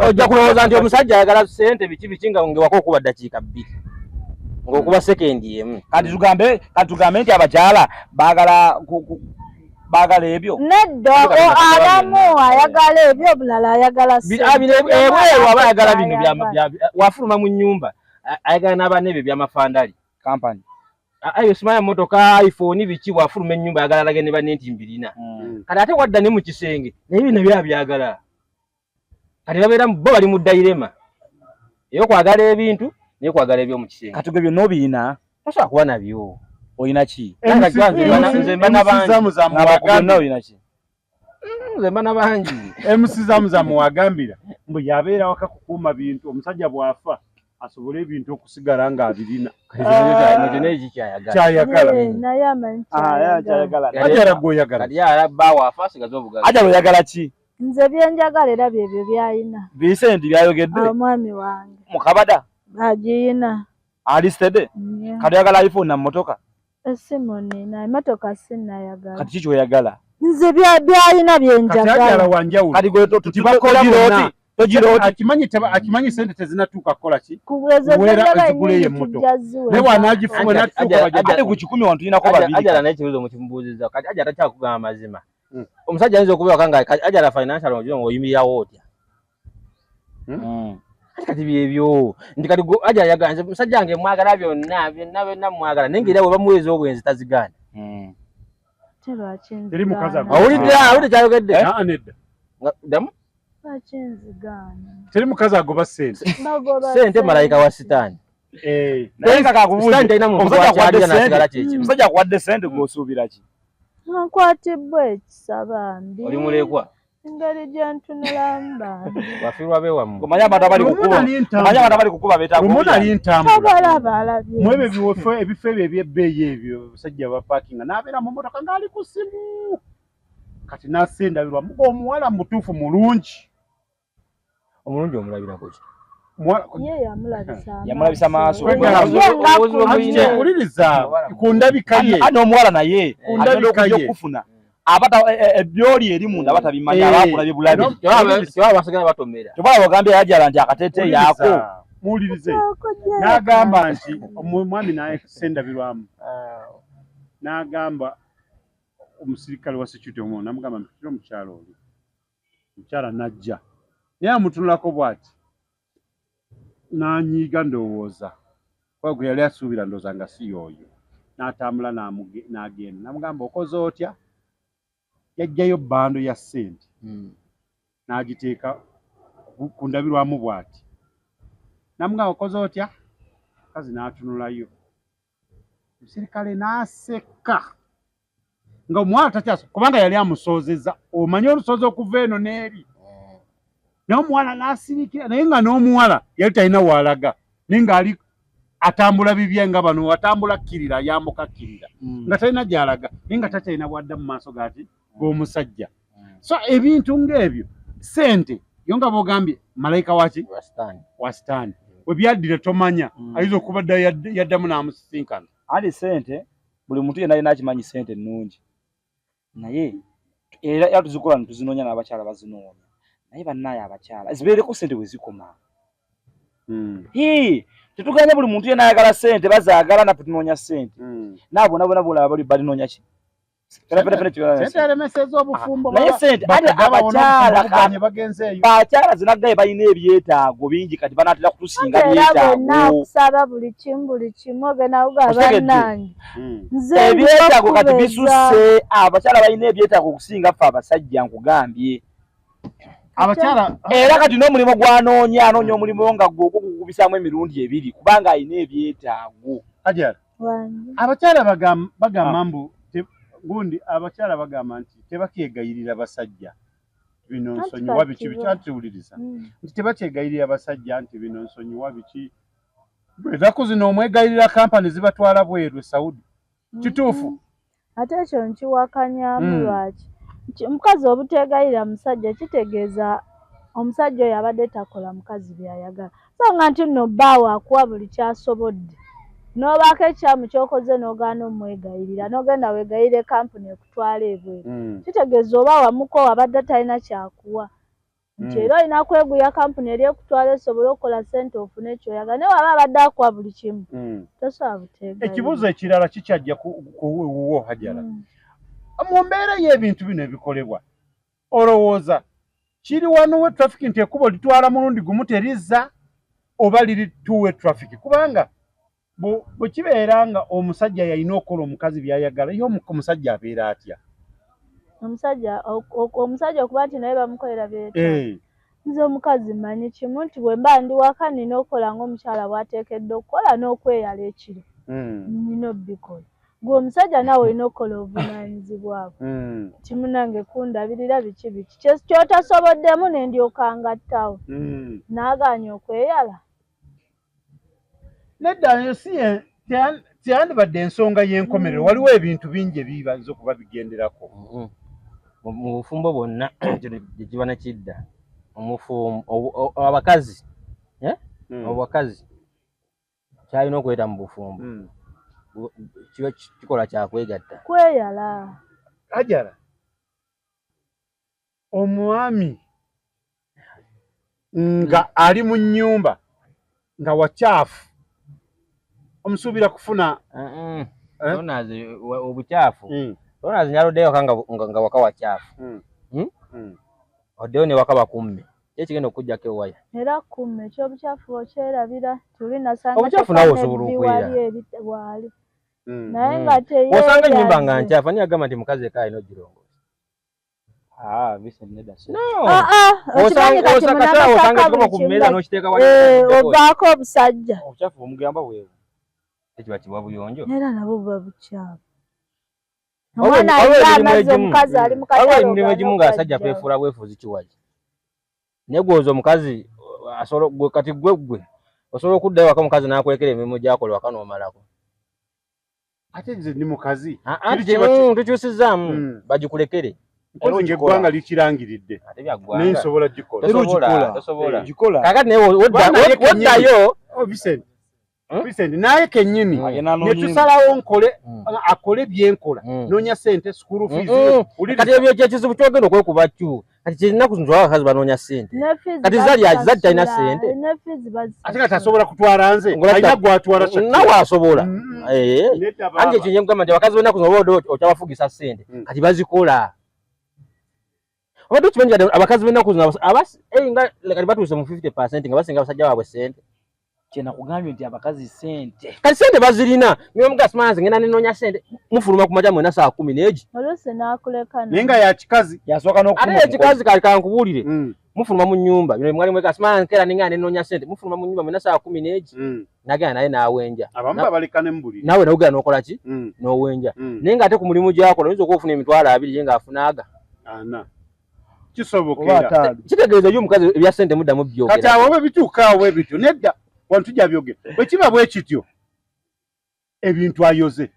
ojja kulowooza nti omusajja ayagala ssente biki nga ngewako okuba ddakiika 2 ng'okuba sekendi emu kati tugambe nti abakyala baagala ebyo neddo abamu ayagala ebyo bulala ayagala ebweru aba ayagala bino wafuluma mu nnyumba ayagala n'abaana ebyo byamafandali kampani ayo simanya motoka iPhone biki wafuluma ennyumba ayagala lage ne bane nti mbirina kati ate wadda ne mu kisenge naye bino byabagala kati babeera bo bali mu dayirema eyokwagala ebintu naye kwagala ebyo mu kisenge kati gwe byonna obiina tosobola kuba nabyo oyina ki nze mba nabangi emusizamuzamu wagambira mbu yabeera waka kukuuma bintu omusajja bw'afa asobole ebintu okusigala ng'abirina kyayagala naye amanyi ajala gw'oyagala ajala oyagala ki nze byenjagala era byebyo byayina Vincent byayogedde omwami wange mukabada agiyina alistede kati oyagala iPhone na mmotoka esimu nina emotoka sinayagala kati kiki oyagala nze byayina byenjagala kati gwe akimanyi sente tezinatuuka kukola ki ziguleyo emmotoka naye wanagifuwe ate ku 10 wantu tulinako babiri ajala naye ekibuuzo mukimubuuziza kati ajala takyakugamba mazima omusajja ayinza okubeera nga ajala financial ojo ng'oyimirirawo otya kati byebyo nti kati ajala yaganze musajja wange mwagala byonna mwagala naye ng'era bwe bamuweeza obwenzi tazigaana awulidde kyayogedde ddamu teri mukazi agoba sente malayika wa sitaani omusajja akuwadde sente gw'osuubira ki nkwatibwa ekisa bambi oli mulekwa engeri gyentunulamu bambi wafiirwa beewammwe omanyi abantu abali kukuba beetabalabala mwebyo ebifo ebyo ebyebbeeyi ebyo abasajja bapaakinga n'abeera mu mmotoka ng'ali ku ssimu kati n'asendabirwa omuwala mutuufu mulungi omulungi omulabirako ki ye yamulabisa maaso uliriza ku ndabika ye n'omuwala naye agenda okufuna ebyoli eri munda batabimanya abakulabye bulabi kyebaba basigala batomera kyobala bagambye yajala nti akateeteeyi ako muwulirize n'agamba nti omwami nasendabirwamu n'agamba omusirikale wa security omwo namugamba mpitira omukyalo oli omukyala najja naye amutunulako bw'ati n'anyiiga ndowooza kuba gwe yali asuubira ndowooza nga si y'oyo n'atambula n'agenda namugamba okoze otya yajjayo bbando ya ssente n'agiteeka ku ndabirwamu bw'ati namugamba okoze otya kazi n'atunulayo omusirikale n'aseka nga omuwala takyasa kubanga yali amusoozezza omanyi olusozi okuva eno n'eri naye omuwala n'asirikira naye nga n'omuwala yali talina waalaga naye ng'ali atambula bibye nga bano atambula kirira yambuka kirira nga talina gyalaga nga takyalina bwadda mu maaso gati g'omusajja so ebintu ng'ebyo sente yonga bogambye malayika waki wasitani webyaddira tomanya ayinza okubadda yaddamu n'amusisinkana ali sente buli muntu yenna alina akimanyi sente nnungi naye era tuzikola ntuzinonya n'abakyala bazinoonya naye bannaye abakyala zibeereko sente we zikoma tetuganya buli muntu yenna ayagala sente bazaagala naffe tunoonya sente naabo nabona bolaba bali balinoonya ki bakyala zinaggaye balina ebyetaago bingi kati banatera kutusinga ebyetaago kati bisusse abakyala balina ebyetaago okusinga ffe abasajja nkugambye era kati n'omulimu gwanoonya anoonya omulimu nga gwe okugubisaamu emirundi ebiri kubanga alina ebyetaago abakyala bagamba mbu gundi abakyala bagamba nti tebakyegayirira basajja bino nsonyiwa biki bikyatuwuliriza nti tebakyegayirira basajja nti bino nsonyiwa biki ennaku zino omwegayirira kampani zibatwala bweru Saudi kituufu ate ekyo nkiwakanyamu lwaki omukazi obutegayirira musajja kitegeeza omusajja oyo abadde takola mukazi byayagala so nga nti nno bbaawo akuwa buli kyasobodde n'obaako ekyamu kyokoze n'ogaana omwegayirira n'ogenda weegayirire kampuni ekutwala ebweru kitegeeza oba wamuko abadde talina kyakuwa nti era olina kweguya kampuni eri ekutwala esobole okukola sente ofune ekyoyagala naye waba abadde akuwa buli kimu tosobola buteegayirira. Ekibuuzo ekirala kikyajja kuwuwo Hajara mu mbeera y'ebintu bino ebikolebwa olowooza kiri wano we traffic nti ekkubo litwala mulundi gumu terizza oba liri two-way traffic kubanga bwe kibeera nga omusajja yalina okukola omukazi byayagala ye omusajja abeera atya omusajja okuba nti naye bamukolera byetaago nze omukazi mmanyi kimu nti bwe mba ndi waka nina okukola ng'omukyala bw'ateekeddwa okukola n'okweyala ekiro nina obbikola gwe omusajja naawe olina okukola obuvunaanyizibwabwo ti munange kundabirira biki kyotasoboddemu ne ndyoka ngattawo naaganya okweyala nedda si teyandibadde ensonga y'enkomerero waliwo ebintu bingi ebibanza okuba bigenderako mu bufumbo bwonna gye kiba ne kidda abakazi abakazi kyalina okweta mu bufumbo kiba kikola kyakwegatta kweyala Hajara omwami nga ali mu nnyumba nga wakyafu omusuubira kufuna onaze obukyafu onaze nyaloddeyo nga waka wakyafu oddeyo ne waka bakumme ekigenda okujjako ewaya era kumme ekyobukyafu okyerabira tulinasanga obukyafu nawe osobola okwera naye nga teyeeraze osanga ennyumba nga nkyafu ani agamba nti mukazi eka alina ogirongoza osanga ekikomo ku mmeeza n'okiteeka ovaako obusajja obukyafu omugamba bwewe tekiba kiba buyonjo era nabo buba bukyafu omwana alina amazzi omukazi ali mu katale emirimu egimu ng'abasajja twefuula bwefuuzi kiwaji naye gwoza omukazi kati gwe osobola okuddayo waka omukazi n'akulekera emirimu gy'akola waka n'omalako ate nze ndi mukazi tukyusizaamu bagikulekere eggwanga likirangiridde naye nsobola gikola kakati naye woddayo Vicente naye kennyini ne tusalawo akole byenkola noonya sente school fees kati ebyo kyekizibu kyogenda okwekuba kyu kati kirinaku zintu abakazi banoonya sente kati zali talina sente ate kati asobola kutwala nze alina gwatwala nawe asobola anti ekyo nyekugamba nti abakazi benaku zinoba okyabafugisa sente kati bazikola obadde okimanyi abakazi benaku zino nga kati batuuse mu 50% nga basinga abasajja baabwe sente kyena kugambye nti abakazi sente kati sente bazirina niwe mugasmanzi ngenda nenoonya sente mufuluma ku makya mwena saa 10 neegi oluse n'akuleka naye nga yakikazi yasooka ate ekikazi kali kankubuulire mufuluma mu nnyumba bino mwali mwegasmanzi nkera ninga nenoonya sente mufuluma mu nnyumba mwena saa 10 neegi nagenda naye n'awenja abamu babaleka ne mbuli nawe nawugera n'okola ki n'owenja naye nga ate ku mulimu gyakola oyinza okufuna emitwalo 2 ye ng'afunaaga ana kisobokera kitegeeza yo omukazi ebya sente muddamu byogera kati abo bwe bituuka awo bwe bityo nedda wantu jabyoge bwekiba bwe kityo ebintu ayoze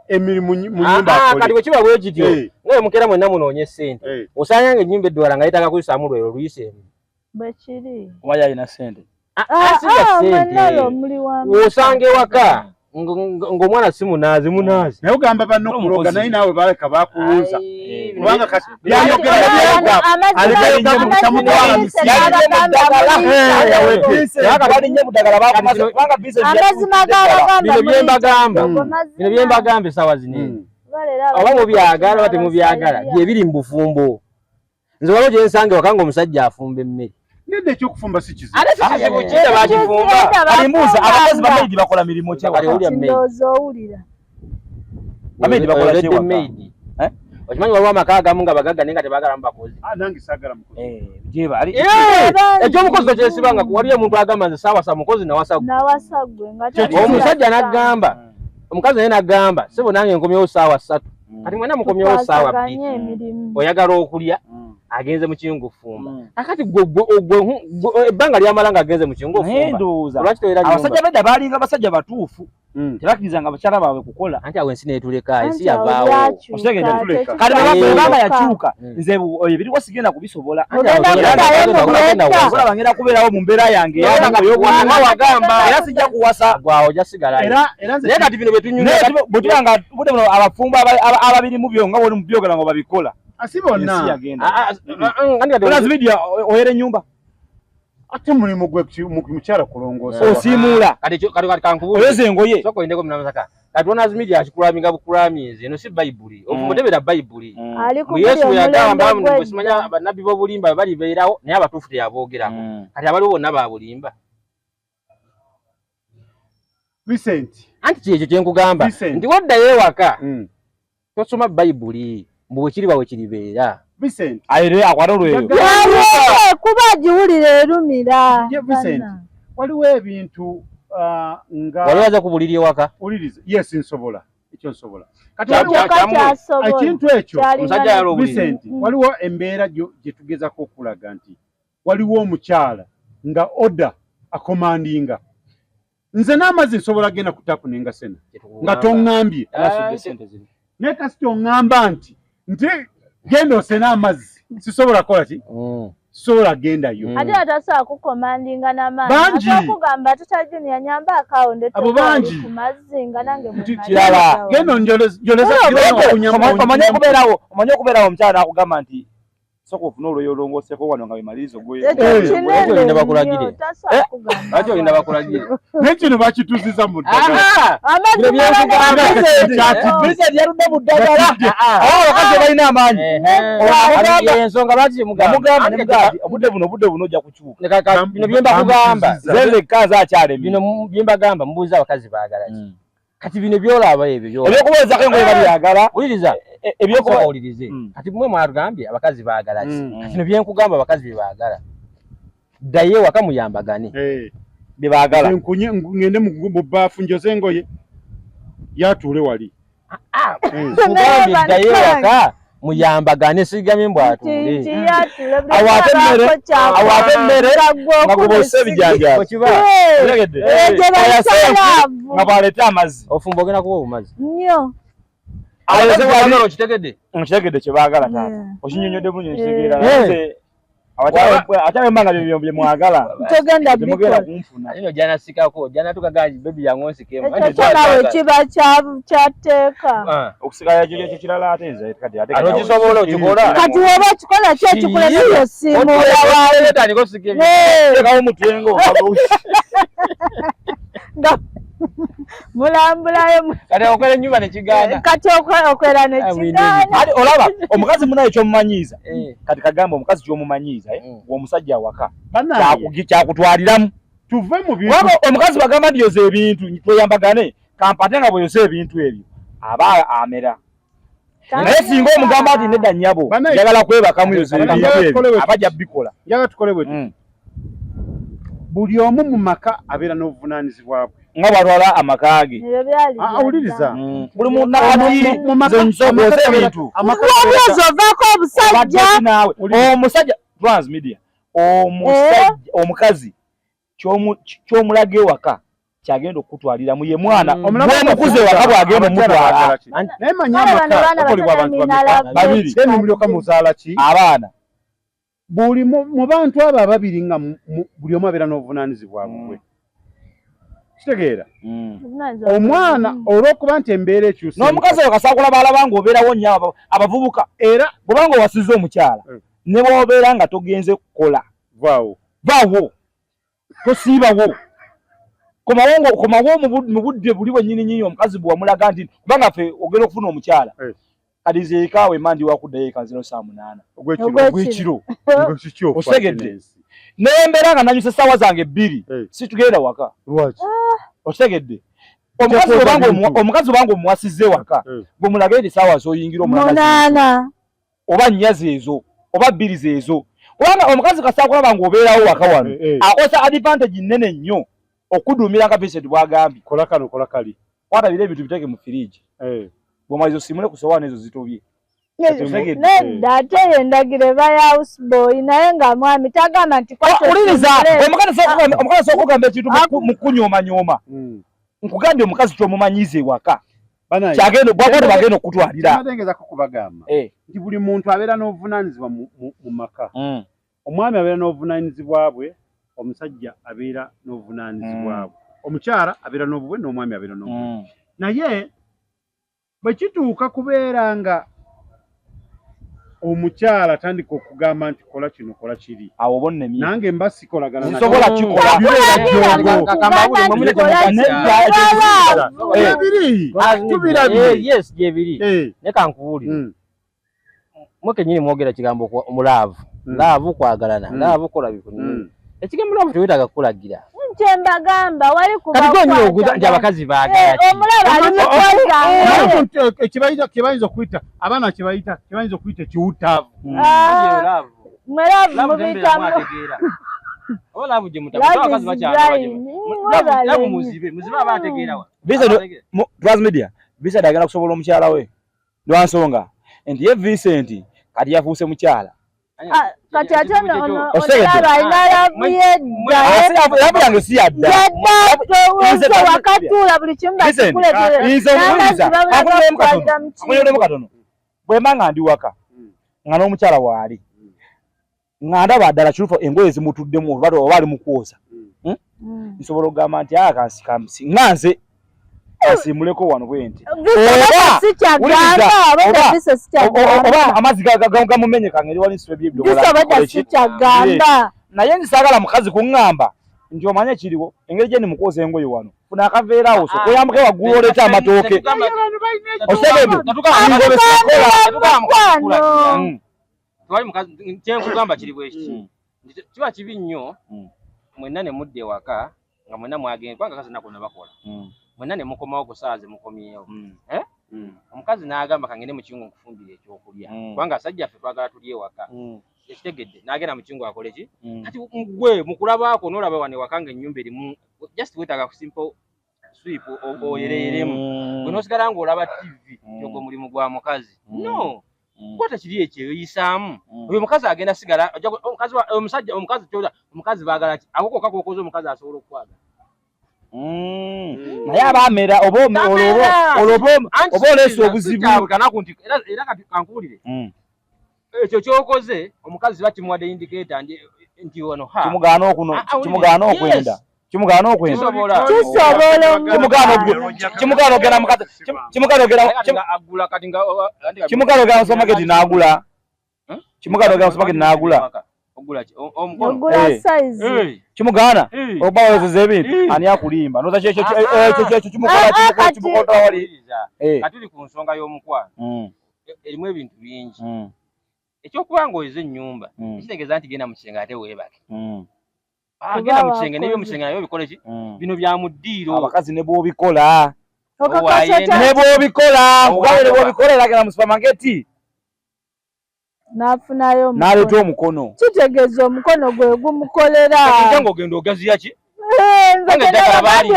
emirimu mu nyumba akole kati bwekiba bwe kityo ngaye mukera mwenna munoonye ssente osanga ennyumba eddwala nga yetaaga kuyisaamu lwero luyise bwekiri oba yalina ssente osanga ewaka ng'omwana si munaazi naye ogamba banno okuloga naye naawe baleka bakuwuuza kubanga kati byayogera bino byembagamba essaawa zino oba mubyagala oba temubyagala bye biri mu bufumbo nze waliwo gye nsanga ewaka ng'omusajja afumba emmere nende ekyokufumba si kizibu ate si kizibu kiyita bakifumba kati mbuuza abakozi bamaidi bakola mirimu ki bamaidi bakola ki okimanyi waliwo amaka agamu nga bagagga naye nga tebaagalamu bakozi nange saagala mukozi ekyomukozi tokyesibanga waliyo omuntu agamba nze saawasa mukozi nawasagwe omusajja n'agamba omukazi naye n'agamba sebo nange nkomyewo saawa 3 kati mwena mukomyewo saawa 2 oyagala okulya agenze mu kiyungu fumba akati ebbanga lyamala nga agenze mu kiyungu fumba lwaki toera abasajja bedda baalinga basajja batuufu tebakirizanga bakyala baabwe kukola anti awo ensi neetuleka ensi yavaawo kati bebanga yakyuka nze ebiriwo sigenda kubisobola bagenda kubeerawo mu mbeera yange wagamba era sijja kuwasa gwawo ojja sigalayo naye kati bino bwetulanga budde buno abafumba ababirimu byo nga boli mu byogera nga babikola asi bonna olazibidia oyera ennyumba ate mulimu gwe mukyala kulongoosa osiimuula kati kankubuuze oyeza engoye soka oyindeko munamasaka kati onazi media akikulaminga bukulamizi eno si bayibuli ofumutebera bayibuli mu yesu yagamba simanya bannabbi b'obulimba balibeerawo naye abatuufu teyaboogerako kati abaliwo bonna babulimba Vincent anti kyekyo kyenkugamba nti waddayo ewaka tosoma bayibuli mbwekiriba wekiribeera Vincent ayire akwarolweyo kuba giwulira erumira Vincent waliwo ebintu nga waliwaza kubulira ewaka uliriza yes nsobola ekyo nsobola kati ekintu ekyo omusajja yalobulira Vincent waliwo embeera gye tugezako okulaga nti waliwo omukyala nga order akomandinga nze n'amazzi nsobola genda kutapu nenga sena nga toŋŋambye naye kasita oŋŋamba nti genda osena amazzi sisobola kola ki sobola gendayo ate atasobola kukomandinga n'amaanyi akugamba tata Junior nyamba akawunde abo bangi ku mazzi nga nange kirala genda njoleza omanye okubeerawo omukyala nakugamba nti soko ofuna olwoyo olongooseko wano nga bimalizo gweolinda bakulagire ati olinda bakulagire nekino bakituziza mu ddagala mu ddagala abakazi balina amaanyi ensonga lwaki mugamba obudde buno ojja kukyuka bino byembakugamba zezekka zakyala bino byembagamba mubuuza abakazi baagala ki kati bino byolaba ebyo ebyokubuuzako engoye babyagala uliriza ebyokuba ulirize kati mwe mwatugambye abakazi baagala ki kati bino byenkugamba abakazi byebaagala ddayo ewaka muyambagane byebaagala ngende mu bbaafu njoze engoye yatuule wali mugambye ddayo ewaka muyambagane sigamye mbwatuule awaate emmere nga gubose ebijjanjaba nga bwaleete amazzi ofumba ogenda kuba obumazzi nnyo okitegedde nkitegedde kyebaagala taata okinyonyodde bunyo nkitegeera akyaba embanga bye mwagala togenda bikola ino janasikako janatukaga bebi yangu nsikemu ekyo nawe kiba kyateeka okusikala ekyo kirala ate nze kati kisobola okikola kati woba okikola ki ekikola niyo simuula waaleetekawo mutwengo mulambulayo kati okwera ennyumba nekiganda kati okwera nekiganda ati olaba omukazi munaye kyomumanyiiza kati kagamba omukazi kyomumanyiiza omusajja awaka kyakutwaliramu tuve mu bintu waba omukazi bagamba nti yoza ebintu tweyambagane kampate nga bweyoza ebintu ebyo aba amera naye singa omugamba nti nedda nnyabo njagala kwebakamu yoza ebintu ebyo abajja bikola njaga tukole bwe buli omu mu maka abeera n'obuvunaanyizibwa bwe nga bwatwala amaka ge awuliriza buli muntu nze ebintu omwezi ovaako obusajja omusajja transmedia omukazi ky'omulage waka kyagenda okutwalira mu ye mwana omukuze waka bwagenda omutwala naye manyi amaka okolebwa abantu babiri then mulyoka muzaala ki abaana buli mu bantu abo ababiri nga buli omu abeera n'obuvunaanyizibwa bwe kitegeera omwana olw'okuba nti embeera ekyuse n'omukazi wakasaakula baalaba ng'obeerawo nnyo abavubuka era bw'obanga owasizza omukyala ne bw'obeera nga togenze kukola vaawo tosiibawo komawo mu budde buli bwennyini omukazi bwe wamulaga nti kubanga ffe ogenda okufuna omukyala kadizeekaawe mandi wakuddayo eka 08 ogw'ekiro osegedde nembeera nga nanyusa essaawa zange 2 situgenda waka osegedde omukazi obanga omuwasizze waka bwe mulage nti essaawa z'oyingira omulala oba nnyazi ezo oba 2 zeezo kubanga omukazi kasaakulaba ng'obeerawo waka wano akosa advantage nnene nnyo okuduumira nga Vincent bw'agambye kola kano kola kali watabira ebintu biteeke mu firiji bw'omaliza osimule ku sowaani ezo zitobye nedda ate yendagire ba houseboy naye nga mwami tagamba nti uliriza omukazi sokugamba ekintu mu kunyooma nkugambye omukazi kyomumanyize waka bwagenda bagenda okutwalira amatengezako kubagamba nti buli muntu abeera n'obuvunaanyizibwa mu maka omwami abeera n'obuvunaanyizibwa bwe omusajja abeera n'obuvunaanyizibwa bwe omukyala abeera n'obubwe n'omwami abeera n'obubwe naye bwe kituuka kubeera nga omukyala atandika okugamba nti kola kino kola kiri awo bonnemye nange mba sikolagana nsobola kikola gyebiri neka nkuwulire mwekenyini mwogera kigambo omulaavu laavu kwagalana laavu kola bikuni ekigambo laavu tewetaaga kukulagira kyembagamba wali kubakwata nti abakazi baagala kibayinza okuyita abaana kibayinza okuyita ekiwutaavu mwelaavu mubitamu olaavu gye mutabakazi bakyalavu muzibe abategeerawa Transmedia Vincent agenda kusobola omukyala we lwansonga nti ye Vincent kati yafuuse mukyala kati ate ono alina laavu yedda yange si yadda wakatuula buli kimu bakuleeteramu katono bwemba nga ndi waka nga n'omukyala waali nga ndaba ddala kirufu engoye zimutuddemu oba ali mu kwoza nsobola okugamba nti kansikamsi nga nze asimuleko wano bwenti oba amazzi gamumenyeka ngeri wali nsibe byebidomola naye nzisaagala mukazi kuŋŋamba nti omanye ekiriwo engeri gye nimukwoza engoye wano funa akaveeraawo so oyambuke waggulu oleeta amatooke kyenkugamba kiri bwekiti kiba kibi nnyo mwenna ne mudda ewaka nga mwenna mwagenda kubanga kazi nakona bakola mwenna ne mukomawo ku ssaawa ze mukomyewo omukazi n'agamba kangende mu kiyungu nkufumbira ekyokulya kubanga asajja ffe twagala tuli ewaka ekitegedde n'agenda mu kiyungu akole ki kati gwe mu kulabaako n'olaba wano ewaka nga ennyumba erimu just weetaaga ku simple sweep oyereyeremu gwe n'osigala ng'olaba TV ogwo mulimu gwa mukazi no kwata kiri ekyo yisaamu oyo mukazi agenda sigala omusajja omukazi baagala ki akoko kakokoza omukazi asobola okukwagala naye abaamera oba oleesa obuzibu era kati kankuwulire ekyo kyokoze omukazi bakimuwadde indicator nti ono kimugaana okwenda kimugaana ogera mu supermarket n'agula kimugaana oba oyozeza ebintu ani akulimba noza kyekyo kimukola wali katuli ku nsonga y'omukwano erimu ebintu bingi ekyokuba ng'oyeza ennyumba ekitegeeza nti genda mu kisenge ate weebake genda mu kisenge n'ebyomukisenga nabyo bikole ki bino bya mu ddiiro abakazi ne bw'obikola eragenda mu supermarket n'afunayo n'aleeta omukono kitegeeza omukono gwe gumukolera ng'ogenda ogaziya ki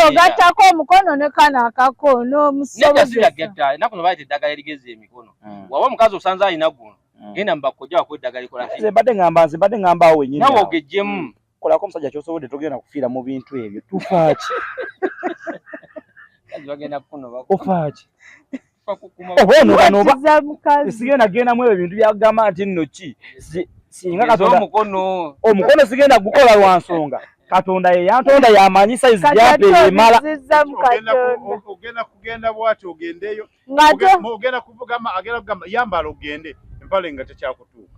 ogattako omukono ne kano akakono omusobozesa enaku no baayita eddagala erigeza emikono waba omukazi osanze alina guno genda mu bakojja wako eddagala likola ki mbadde ngamba awo wennyini nawe ogejjemu tukolako omusajja kyosobodde togenda kufiira mu bintu ebyo tufaaki ofaaki sigenda gendamu ebyo bintu byagamba nti nno ki singa Katonda omukono sigenda gukola lwa nsonga Katonda ye yantonda yamanyi size yape mala ogenda kugenda bwati ogendeyo ogenda kuvugama agenda kugamba yambala ogende empale nga tekyakutuuka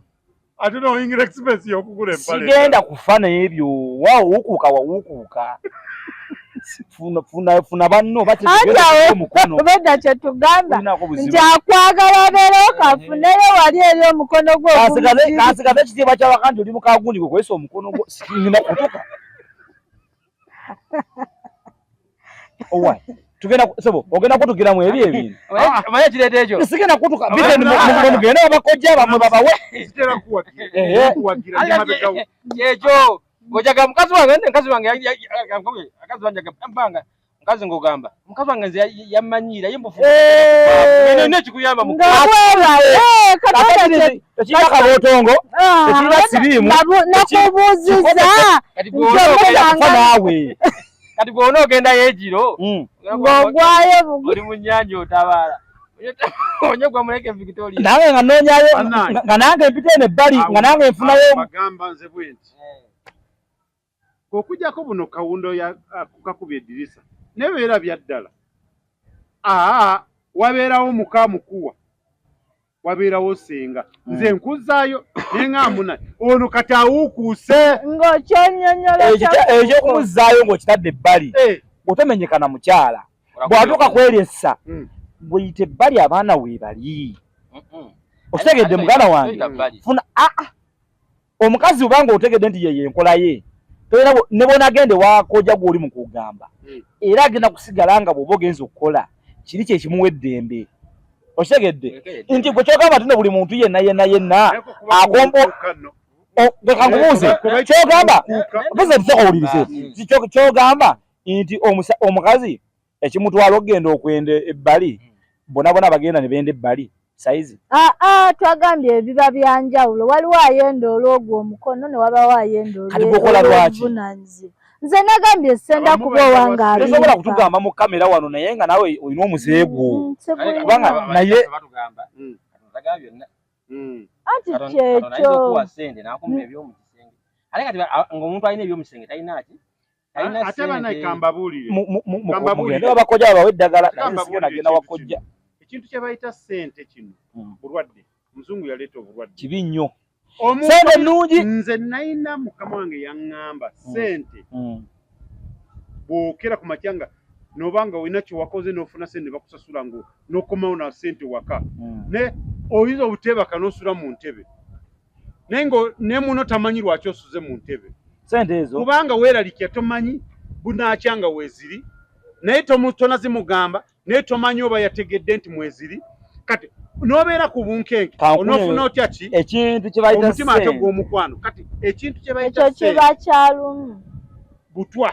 ate no ingira expense yokugula empale sigenda kufana ebyo wawukuuka funa banno bategera omukono obedda kye tugamba nti akwagala abeera okafuneyo wali eri omukono gwo kansigaze ekitiibwa ky'abakanti oli mukagundi gwe kwesa omukono gwo sikirina kutuka owa tugenda sebo ogenda kutukira mu ebyo ebintu amanya kireete ekyo sigenda kutuka biteni mugenda abakojja bamwe babawe sitera kuwagira nyamabekawo ekyo ngojaga mukazi wange nkazi wange akazi wange agambanga mukazi ngogamba mukazi wange nze yamanyira yimbufu nene kikuyamba mu tekiraka botongo tekiraka sirimu nakubuuziza naawe kati bw'ona ogenda yejiro ng'ogwayo oli mu nnyanja otabaala onyegwa muleke Victoria nawe nga noonyayo nga nange mpita eno ebbali nga nange nfunayo bagamba nze bwenti okujjako buno kawundo kakubya eddirisa nebeera bya ddala wabeerawo muka mukuwa wabeerawo senga nze nkuzaayo neŋŋambuna ono kati awukuuse ng'okyonnyonnyola ekyokumuzaayo ng'okitadde ebbali otomenyekana mukyala bw'atuuka kweryessa bweyita ebbali abaana weebali okitegedde muganda wange funa omukazi obanga otegedde nti yeye enkola ye ne bonagende wakojja gw'oli mu kugamba era agenda kusigala nga bw'oba ogenza okukola kiri kyekimuwa eddembe okitegedde nti gwe kyogamba tino buli muntu yenna agomba kankubuuze kyogamba buze tusooka owulirize kyogamba nti omukazi ekimutwala okugenda okwenda ebbali bona bagenda ne benda ebbali saizi twagambye ebiba byanjawulo waliwo ayenda olwogwo omukono ne wabawo ayenda olwobuvunanyizibwa nze nagambye senda kuba owange tosobola kutugamba mu kamera wano naye nga nawe olina omuzeegu kubanga naye anti kyekyo ng'omuntu alina ebyomusenge talinaki ate banaye kambabuulire mugende wabakojja babawe eddagala naye sigenda genda wakojja ekintu kye bayita ssente kino bulwadde omuzungu yaleeta obulwadde kibi nnyo ssente nnungi nze nalina mukama wange yaŋŋamba ssente bw'okera ku matyanga n'obanga olina kyewakoze n'ofuna ssente bakusasula ngo n'okomawo na ssente waka ne oyinza obuteebaka n'osula mu ntebe naye nga ne muno tamanyi lwaki osuze mu ntebe ssente ezo kubanga weeralikya tomanyi bunaakyanga weeziri naye tonazimugamba naye tomanyi oba yategedde nti mweziri kati n'obeera ku bunkenke onoofuna otya ki ekintu kye bayita omutima ate gw'omukwano kati ekintu kye bayita ekyo kiba kyalumu butwa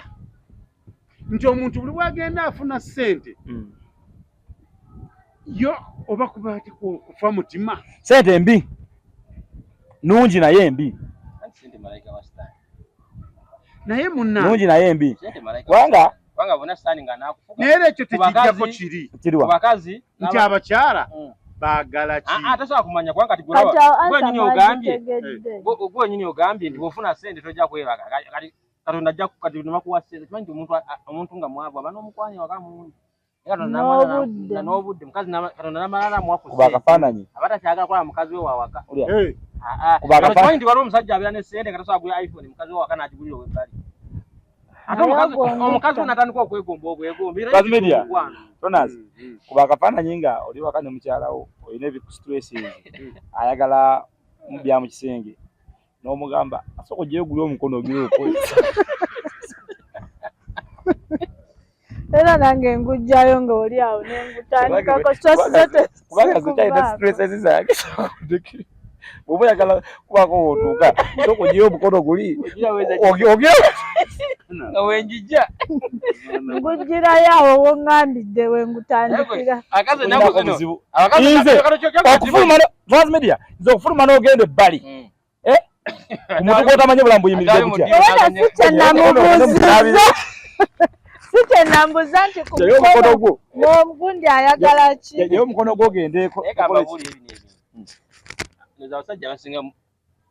nti omuntu buli bwagenda afuna ssente yo oba kuba ati kufa mutima ssente mbi nungi naye mbi naye munna nungi naye mbi kubanga naye era ekyo tekijjako kiri bakazi nti abakyala baagala ki tasobola kumanya kubanga kati gwenyini ogambye nti bw'ofuna ssente tojja kwebaga Katonda ajja kati namakuwa ssente kimanyi nti omuntu nga mwavu aba n'omukwano waka mungi n'obudde mukazi Katonda namalala mwafu kuba akafaananyi aba takyagala kola mukazi we wawaka kimanyi nti waliwo omusajja abeera ne ssente nga tasobola kugula iPhone mukazi we wawaka n'agigulira webbali ate omukazi we natandika okwegomba obwegombi Tonas kuba akafaananyi nga oli waka ne mukyalawo olina stress ayagala bya mu kisenge n'omugamba asooka ojjeyo ogule omukono ogiroko era nange ngujjayo nga oli awo nengutandikako kubanga zikyalina stress ezizange bw'oba oyagala kubako wootuuka asooka ojjeyo omukono guli nga wenjijja ngujjirayo awo woŋŋambidde wengutandikira okufuluma nze okufuluma n'ogenda ebbali Omuntu kotamanye bulambo yimirije kutya. Site nambuza nti ku mukono gwo. Omugundi ayagala ki? Ye omukono gwo gendeeko. Eka babuli ebi. Nza abasajja basinga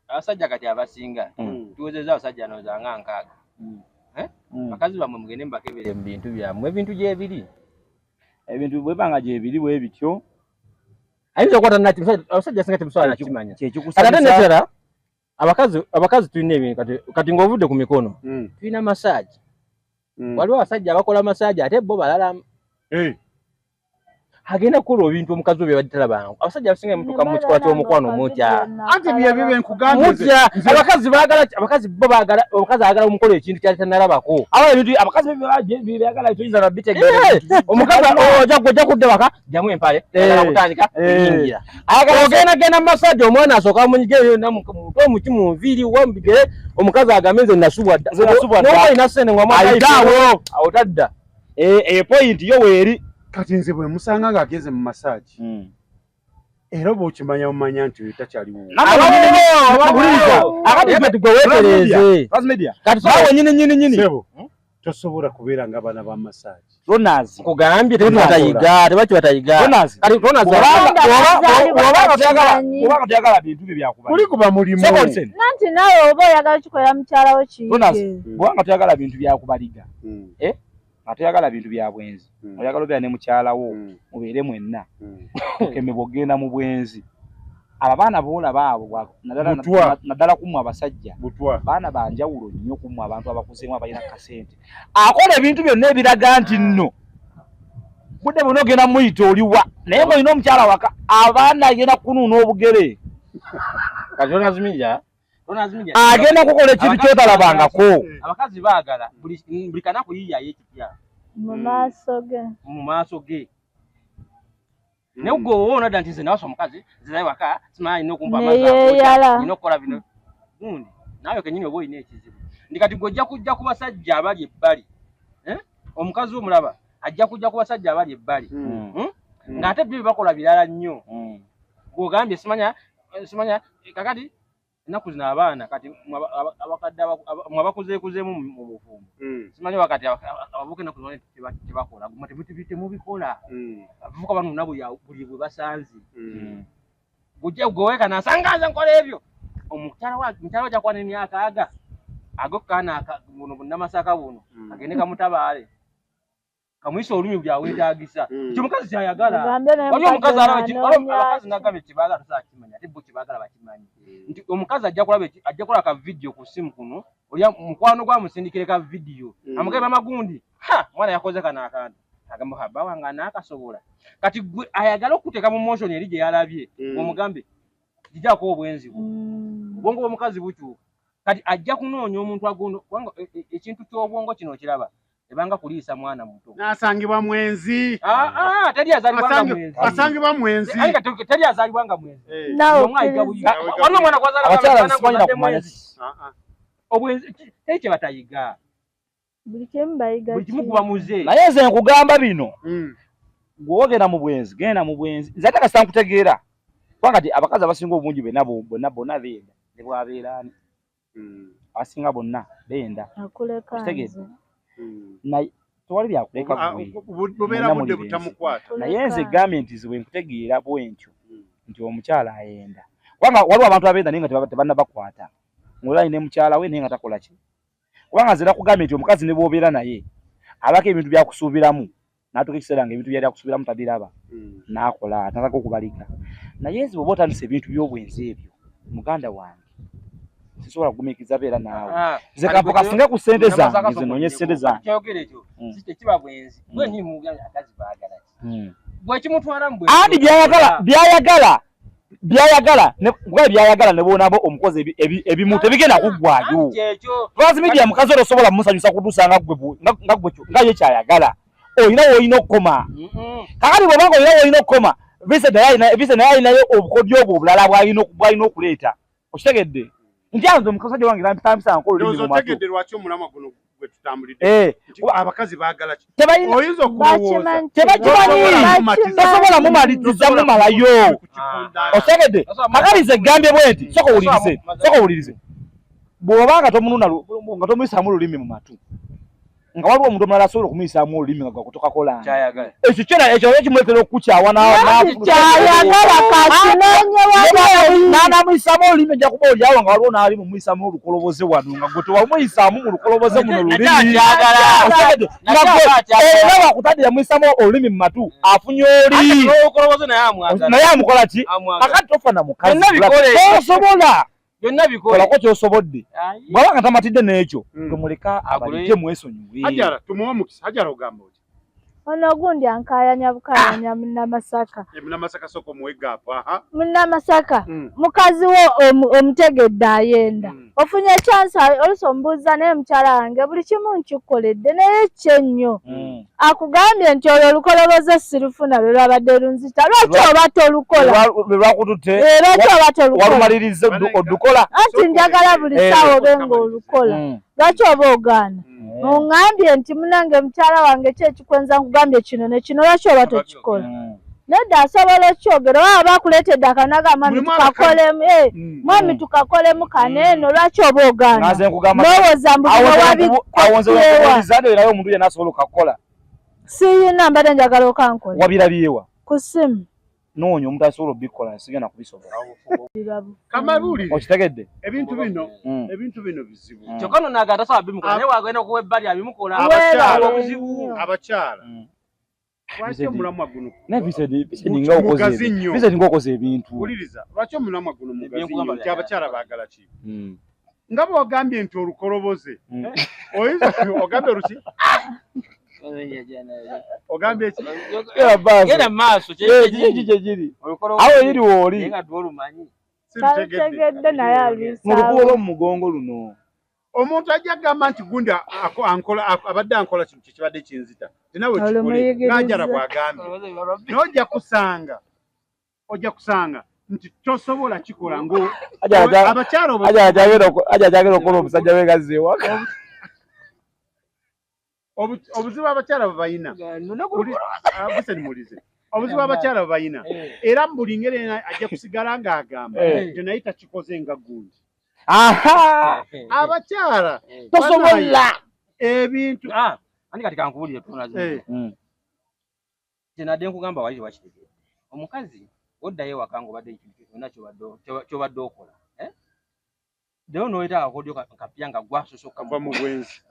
abasajja kati abasinga. Tuwezeza abasajja noza nga nkaaga. Bakazi bamwe mugende mbakebere mu bintu byamwe ebintu gye biri. Ebintu bwebanga gye biri bwe bityo. Ayinza kwata nati abasajja singa temuswala kimanya. Ate netera abakazi tulina ebintu kati ng'ovudde ku mikono. Tulina massage. Waliwo abasajja abakola massage ate bo balala. Agenda kukola ebintu omukazi we badde abasajja abasinga mutuka mu kikola ky'omukwano mutya. Anti bye nkugambye. Mutya abakazi baagala abakazi bo baagala omukazi agala omukola ekintu kyali tanalabako. Aba ebintu abakazi byagala tuyinza na bitegera. Omukazi ojja kudde waka jamu empale agala kutandika yingira. Agala genda massage omwana asooka amunyige omuti mu nviiri wambigere omukazi agameze nasubwa dda. N'oba ina ssente ng'omwana awotadda. Point yo weeri. Kati nze bwe musanga ng'ageze mu massage. Era bw'okimanya mumanya nti takyaliwo. Kati gwe weetereze. Kati sawa nyini. Sebo, tosobola kubeera nga bana ba massage. Ronazi. Kugambye tebatayiga. Ronazi. Kati Ronazi obanga toyagala bintu bye byakuba. Kuli kuba mulimu. Nanti nawe oba oyagala kikola mukyala wo kiyiye. Ronazi, bwanga toyagala bintu byakubaliga. Atoyagala bintu bya bwenzi. Oyagala obeera ne mukyala wo mubeere mwenna. Keme bogenda mu bwenzi. Abaana boola baabo naddala kumwe abasajja. Baana banjawulo nnyo kumwe abantu abakuzeemu abalina kasente. Akola ebintu byonna ebiraga nti nno. Budde buno ogenda muyita oliwa. Naye ng'olina omukyala waka abaana agenda kunuuna obugere. Kati agenda kukola ekintu kyotalabangako. Abakazi baagala buli kanaku yiya y'ekipya mu maaso ge. Ne gwe woona dda nti nze nawasa omukazi nze waka simanyi nnina okumpa amazzi nina okukola bino gundi naawe kenyini oba olina ekizibu ndi kati gwe ojja kujja ku basajja abali ebbali omukazi omulaba ajja kujja ku basajja abali ebbali ng'ate byo bakola birala nnyo gw'ogambye simanya kakati ennaku zino abaana kati abakadde mwabakuzeekuzeemu mu bufumbo simanyi wakati abavubuka ennaku zino tebakola temubikola abavubuka banuuna buli bwe basanze gweweeka nasangaza nkola ebyo omukyala we kyakuba n'emyaka aga agokukaana buno bunnamasaka buno agende kamutabaale kamuyisa olumi byaweetaagisa ekyo omukazi kyayagala wali omukazi abakazi nagambye kibaagala tosakimanya ate bo kibaagala bakimanyi nti omukazi ajja kulaba ka vidiyo ku simu kuno olya mukwano gwamusindikire ka vidiyo amugamba amagundi mwana yakoze kano akantu agamba haba wange anaakasobola kati gwe ayagala okuteeka mu motion eri gye yalabye omugambe gijjaako obwenzi obwongo bw'omukazi bukyuka kati ajja kunoonya omuntu agondo kubanga ekintu ky'obwongo kino kiraba ebanga kuliisa mwana muto n'asangibwa mwenzi teri azalibwanga mwenzi asangibwa mwenzi teri azalibwanga mwenzi waliwo omwana gwazalibwa mwenzi obwenzi teri kye batayiga buli kimu kuba muze naye nze nkugamba bino gwogenda mu bwenzi genda mu bwenzi nze ate kasita nkutegeera kubanga ti abakazi abasinga obungi bonna beenda ne bwabeerani abasinga bonna beenda kitegeeza naye tewali byakuleka bubeera budde butamukwata naye nze gavumenti zibwe nkutegeera bwentyo nti omukyala ayenda kubanga waliwo abantu abeenda naye nga tebannabakwata ng'ola alina mukyala we naye nga takola ki kubanga nze nakugambye nti omukazi ne bw'obeera naye abako ebintu byakusuubiramu n'atuuka ekiseera nga ebintu byali akusuubiramu tabiraba n'akola nataka okubalika naye nze bw'oba otandisa ebintu by'obwenzi ebyo muganda wange sisobola kugumiikiriza beera naawe nze kavuga singa ku ssente zange nze noonye ssente zange kyogere ekyo tekiba bwenzi gwe nnyini mugambye akazi baagala ki gwe kimutwalamu andi byayagala ne boonabo omukozi ebimu tebigenda kuggwayo Lwazi Media mukazi olwo osobola mumusanyusa kutuusa nga ye kyayagala olina woolina okukoma kakati bw'obanga olina woolina okukoma vise naye alinayo obukodyo obwo obulala bw'alina okuleeta okitegedde nti anze omusajja wange nampisa nkola olulimi mu matu otegedde lwaki omulamwa guno gwe tutambulidde abakazi baagala ki oyinza okuwooza tebakimanyi tosobola mumaliriza mumalayo otegedde kakati ze gambye bwe nti soka owulirize bw'obanga tomununa nga tomuyisaamu olulimi mu matu nga waliwo omuntu omulala asobola okumuyisaamu olulimi nga gwakutokakola ekyo kimuletera okukukyawa n'anamuyisaamu olulimi ojja kuba olyawo nga waliwo n'ali mumuyisaamu olukoloboze wano nga gwe tewamuyisaamu mu lukoloboze muno olulimi era wakutadde yamuyisaamu olulimi mu matu afunye oli naye amukola ki kakati tofana mukazi osobola kolako kyosobodde bwaba nga tamatidde n'ekyo tomuleka abalije mwesonyiwe Hajara tumuwa mukisa Hajara ogamba oti ono gundi ankayanya bukayanya Munnamasaka Munnamasaka soko muwegapo aha Munnamasaka mukazi wo omutegedde ayenda ofunye chance oluso mbuuza naye mukyala wange buli kimu nkikoledde naye kyennyo akugambye nti olwo olukoloboze sirufuna lwe lwabadde lunzita lwaki oba tolukola lwakututte lwaki oba tolukola walumaliriza odukola anti njagala buli ssaawa obe ng'olukola lwaki oba ogaana oŋŋambye nti munange mukyala wange ki ekikwenza nkugambye kino ne kino lwaki oba tokikola nedda asobola okyogera oba bakuleetedde akanaga mwami tukakolemu mwami tukakolemu kaneeno lwaki oba ogaana lowooza mbuzaderayo omuntu yenna asobola okakola siyina mbadde njagala okankola wabirabyewa ku simu noonya omuntu asobola obikola sigenda kubisobola Kamaluli okitegedde ebintu bino bizibu kyokka no naga tasaba bimukola naye wagenda okuwa ebbali abimukola abakyala lwaki omulamwa guno bisedi ngaokoze ebintu wuliriza lwaki omulamwa guno mugazi nnyo nti abakyala baagala ki nga bw'ogambye nti olukoloboze oyinza ogambye luki ogambye ki genda maaso kyekiri awo eri wooli tegedde naye mu lukubo lw'omugongo luno omuntu ajja kugamba nti gundi abadde ankola kintu kibadde kinzita tinawe kikole ng'ajala bw'agambye n'ojja kusanga nti tosobola kikola abakyala ajagera okola omusajja wegazi ewaka obuzibu abakyala bebayina obuzibu abakyala bebayina era mu buli ngeri ajja kusigala ng'agamba nti naye takikoze nga gundi abakyala tosobola ebintu ani kati kankubulire tunaze tenadde nkugamba wali tewakitegedde omukazi oddayo ewaka ng'obadde ekintu kyonna kyobadde okola naye n'oyita akakodyo kapya nga gwasosoka ava mu bwenzi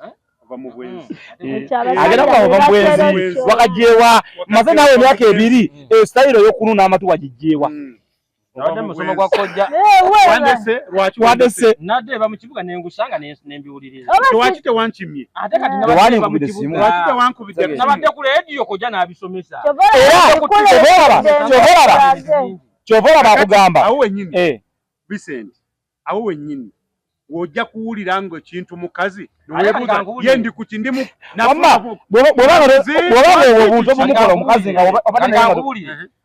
agenda kwava mu bwenzi wakagyewa maze nawe emyaka ebiri sitayiro y'okununa amatu wagijjeewa Nabadde musomo gwa kojja. Wadese. Nadde ba mu kibuga nengusanga nembiwuliriza. Lwaki tewankimye? Ate kati nabadde ba mu kibuga. Lwaki tewankubidde? Nabadde ku radio kojja n'abisomesa. Chovola bakugamba. Awo wennyini. Vincent. Awo wennyini. Wojja kuwulira ngo ekintu mukazi nowebuuza yendi ku kindimu nafuna bw'obanga obuntu obumukola omukazi nga obadde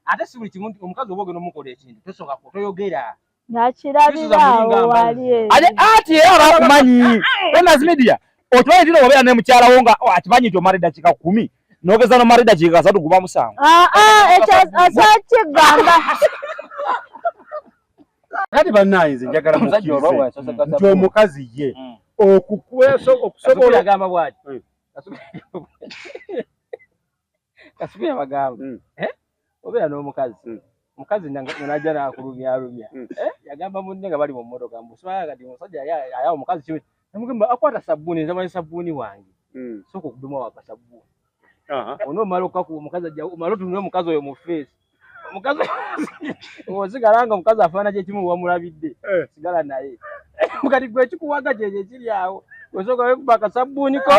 ate si buli kimuntu omukazi oba ogenda omukola ekintu tosooka toyogera nakirabirawo wali ati era abakumanyi Fenas Media okimanyi tino obeera ne mukyala wo nga akimanyi nti omala eddakiika 10 n'ogeza n'omala eddakiika 3 guba musango akyakigamba kati bannayinze njagala mukkirize nti omukazi ye okusobola agamba bwati Kasubira bagamba obeera n'omukazi mukazi najja nakulumyalumya yagamba munne nga bali mu mmotoka mbuswaya kati omusajja ayawo omukazi kiwe namugamba akwata sabbuuni nzamanya sabbuuni wange soka okubima waka sabbuuni onomala okakuba omukazi ajja omala otunula omukazi oyo mu feesi omukazi osigala nga omukazi afaana kyekimu wamulabidde sigala naye mukati gwe kikuwaga kyekyo ekiri awo osooka wekuba akasabbuuniko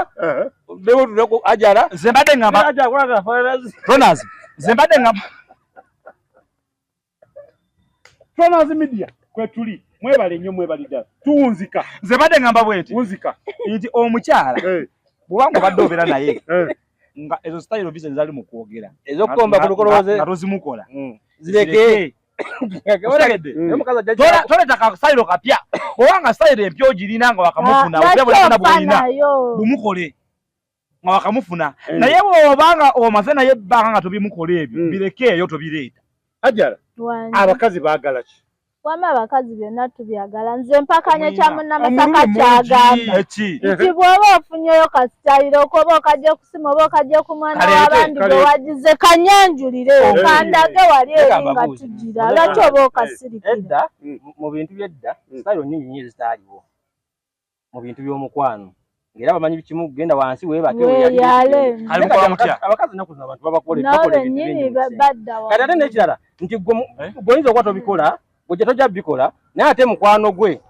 oddewo tunako ajala zembadde ngamba Fenas zembadde ngamba Fenas Media kwetuli mwebale nnyo mwebali ddala tuwunzika zembadde ngamba bweti wunzika nti omukyala bw'obanga obadde obeera naye nga ezo style visa zali mu kwogera ezokukomba kulukoloze nga tozimukola zireke toleta ka style kapya obanga style empya ogirina nga wakamufuna obulina bwolina bumukole nga wakamufuna naye bw'obanga omaze naye ebbanga nga tobimukola ebyo birekeeyo tobireeta ajala abakazi baagala ki wama abakazi byonna tubyagala nze mpakanya kya munnamasaka kyagamba nti bw'oba ofunyeyo kasitayiro oba okajja kusima oba okajja ku mwana w'abandi gwe wagize kanyanjulire kandage wali eri nga tugira lwaki oba okasirikira edda mu bintu by'edda sitayiro nnyingi nnyo ezitaaliwo mu bintu by'omukwano ng'era bamanyi bikimu kugenda wansi weeyale abakazi naku zino abantu babakola nnyini badda kati ate n'ekirala nti gweoyinza okuba tobikola gwe tojja bikola naye ate mukwano gwe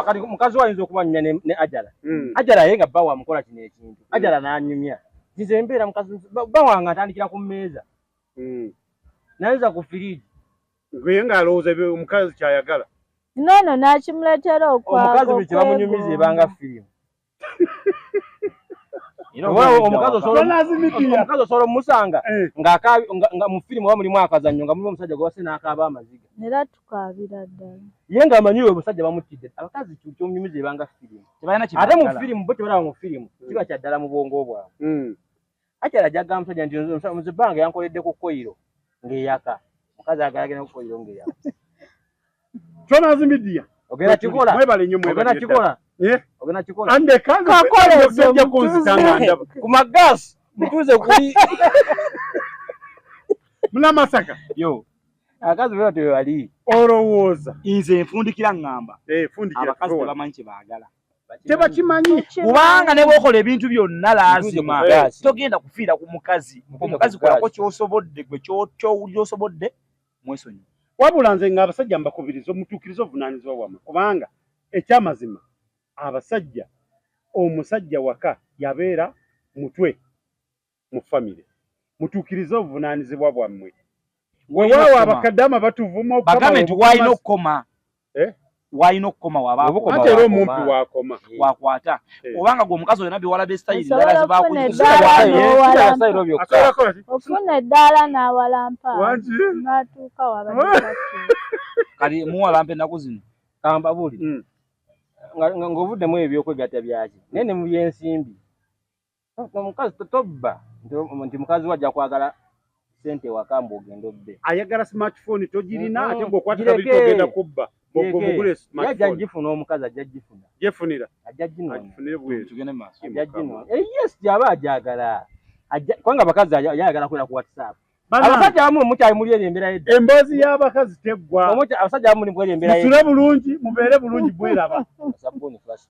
kati mukazi we ayinza okuba nnya ne ajala ajala ye nga bba wamukola kino ekintu ajala n'anyumya nze mbeera mukazi bba wange atandikira ku mmeeza nayinza ku firiji gwe nga alowooza omukazi kyayagala nono n'akimuleetera omukazi buli kye bamunyumiza ebanga firimu omukazi osobola omusanga nga mu firimu oba mulimu akazannyo nga mulimu omusajja gwe wase n'akaaba amaziga era tukaabira ddala ye nga amanyiwe omusajja bamutidde abakazi kyomunyumiza ebanga firimu ate mu firimu bo tebalaba mu firimu kiba kyaddala mu bwongo bwabwe akyala jagga musajja nti nze bbanga yankoledde ku koyiro ng'eyaka mukazi agalagenda ku koyiro ng'eyaka kyonazimidiya ogenda kikola ogenda kikola ku magasi mutuuze kuli Munnamasaka yo akazi bwe tewali olowooza nze nfundikira ŋŋamba fundikira abakazi tebamanyi kye baagala tebakimanyi kubanga ne bwokola ebintu byonna laazima togenda kufiira ku mukazi omukazi kolako kyosobodde gwe kyowulira osobodde mwesonyi wabula nze nga abasajja mbakubiriza omutuukiriza obuvunaanyizibwa bwammwe kubanga ekyamazima abasajja omusajja waka yabeera mutwe mu famire mutuukiriza obuvunaanyizibwa bwammwe weewaawo abakaddaama batuvuma bagambe nti waalina okukoma waalina okukoma ate era omumpi wakoma wakwata obanga gwe omukazi olina byewalaba esitayiri ofuna eddaala n'awalampa natuuka wabadde kati muwalampa ennaku zino kamba buli ng'ovuddemu ebyokwegatta byaki naye ne mu byensimbi omukazi tobba nti mukazi wajja kwagala sente waka mb'ogenda obbe ayagala smartphone togirina ate ng'okwata kabiri togenda kubba ajja gifuna omukazi ajja gifuna gyefunira ajja ginona tugende maaso ajja ginona yes gyaba agyagala kubanga abakazi yayagala kwera ku WhatsApp abasajja abamu mukyali muli eri embeera yedda emboozi y'abakazi teggwa abasajja abamu muli embeera yedda musule bulungi mubeere bulungi bweraba sabuni flash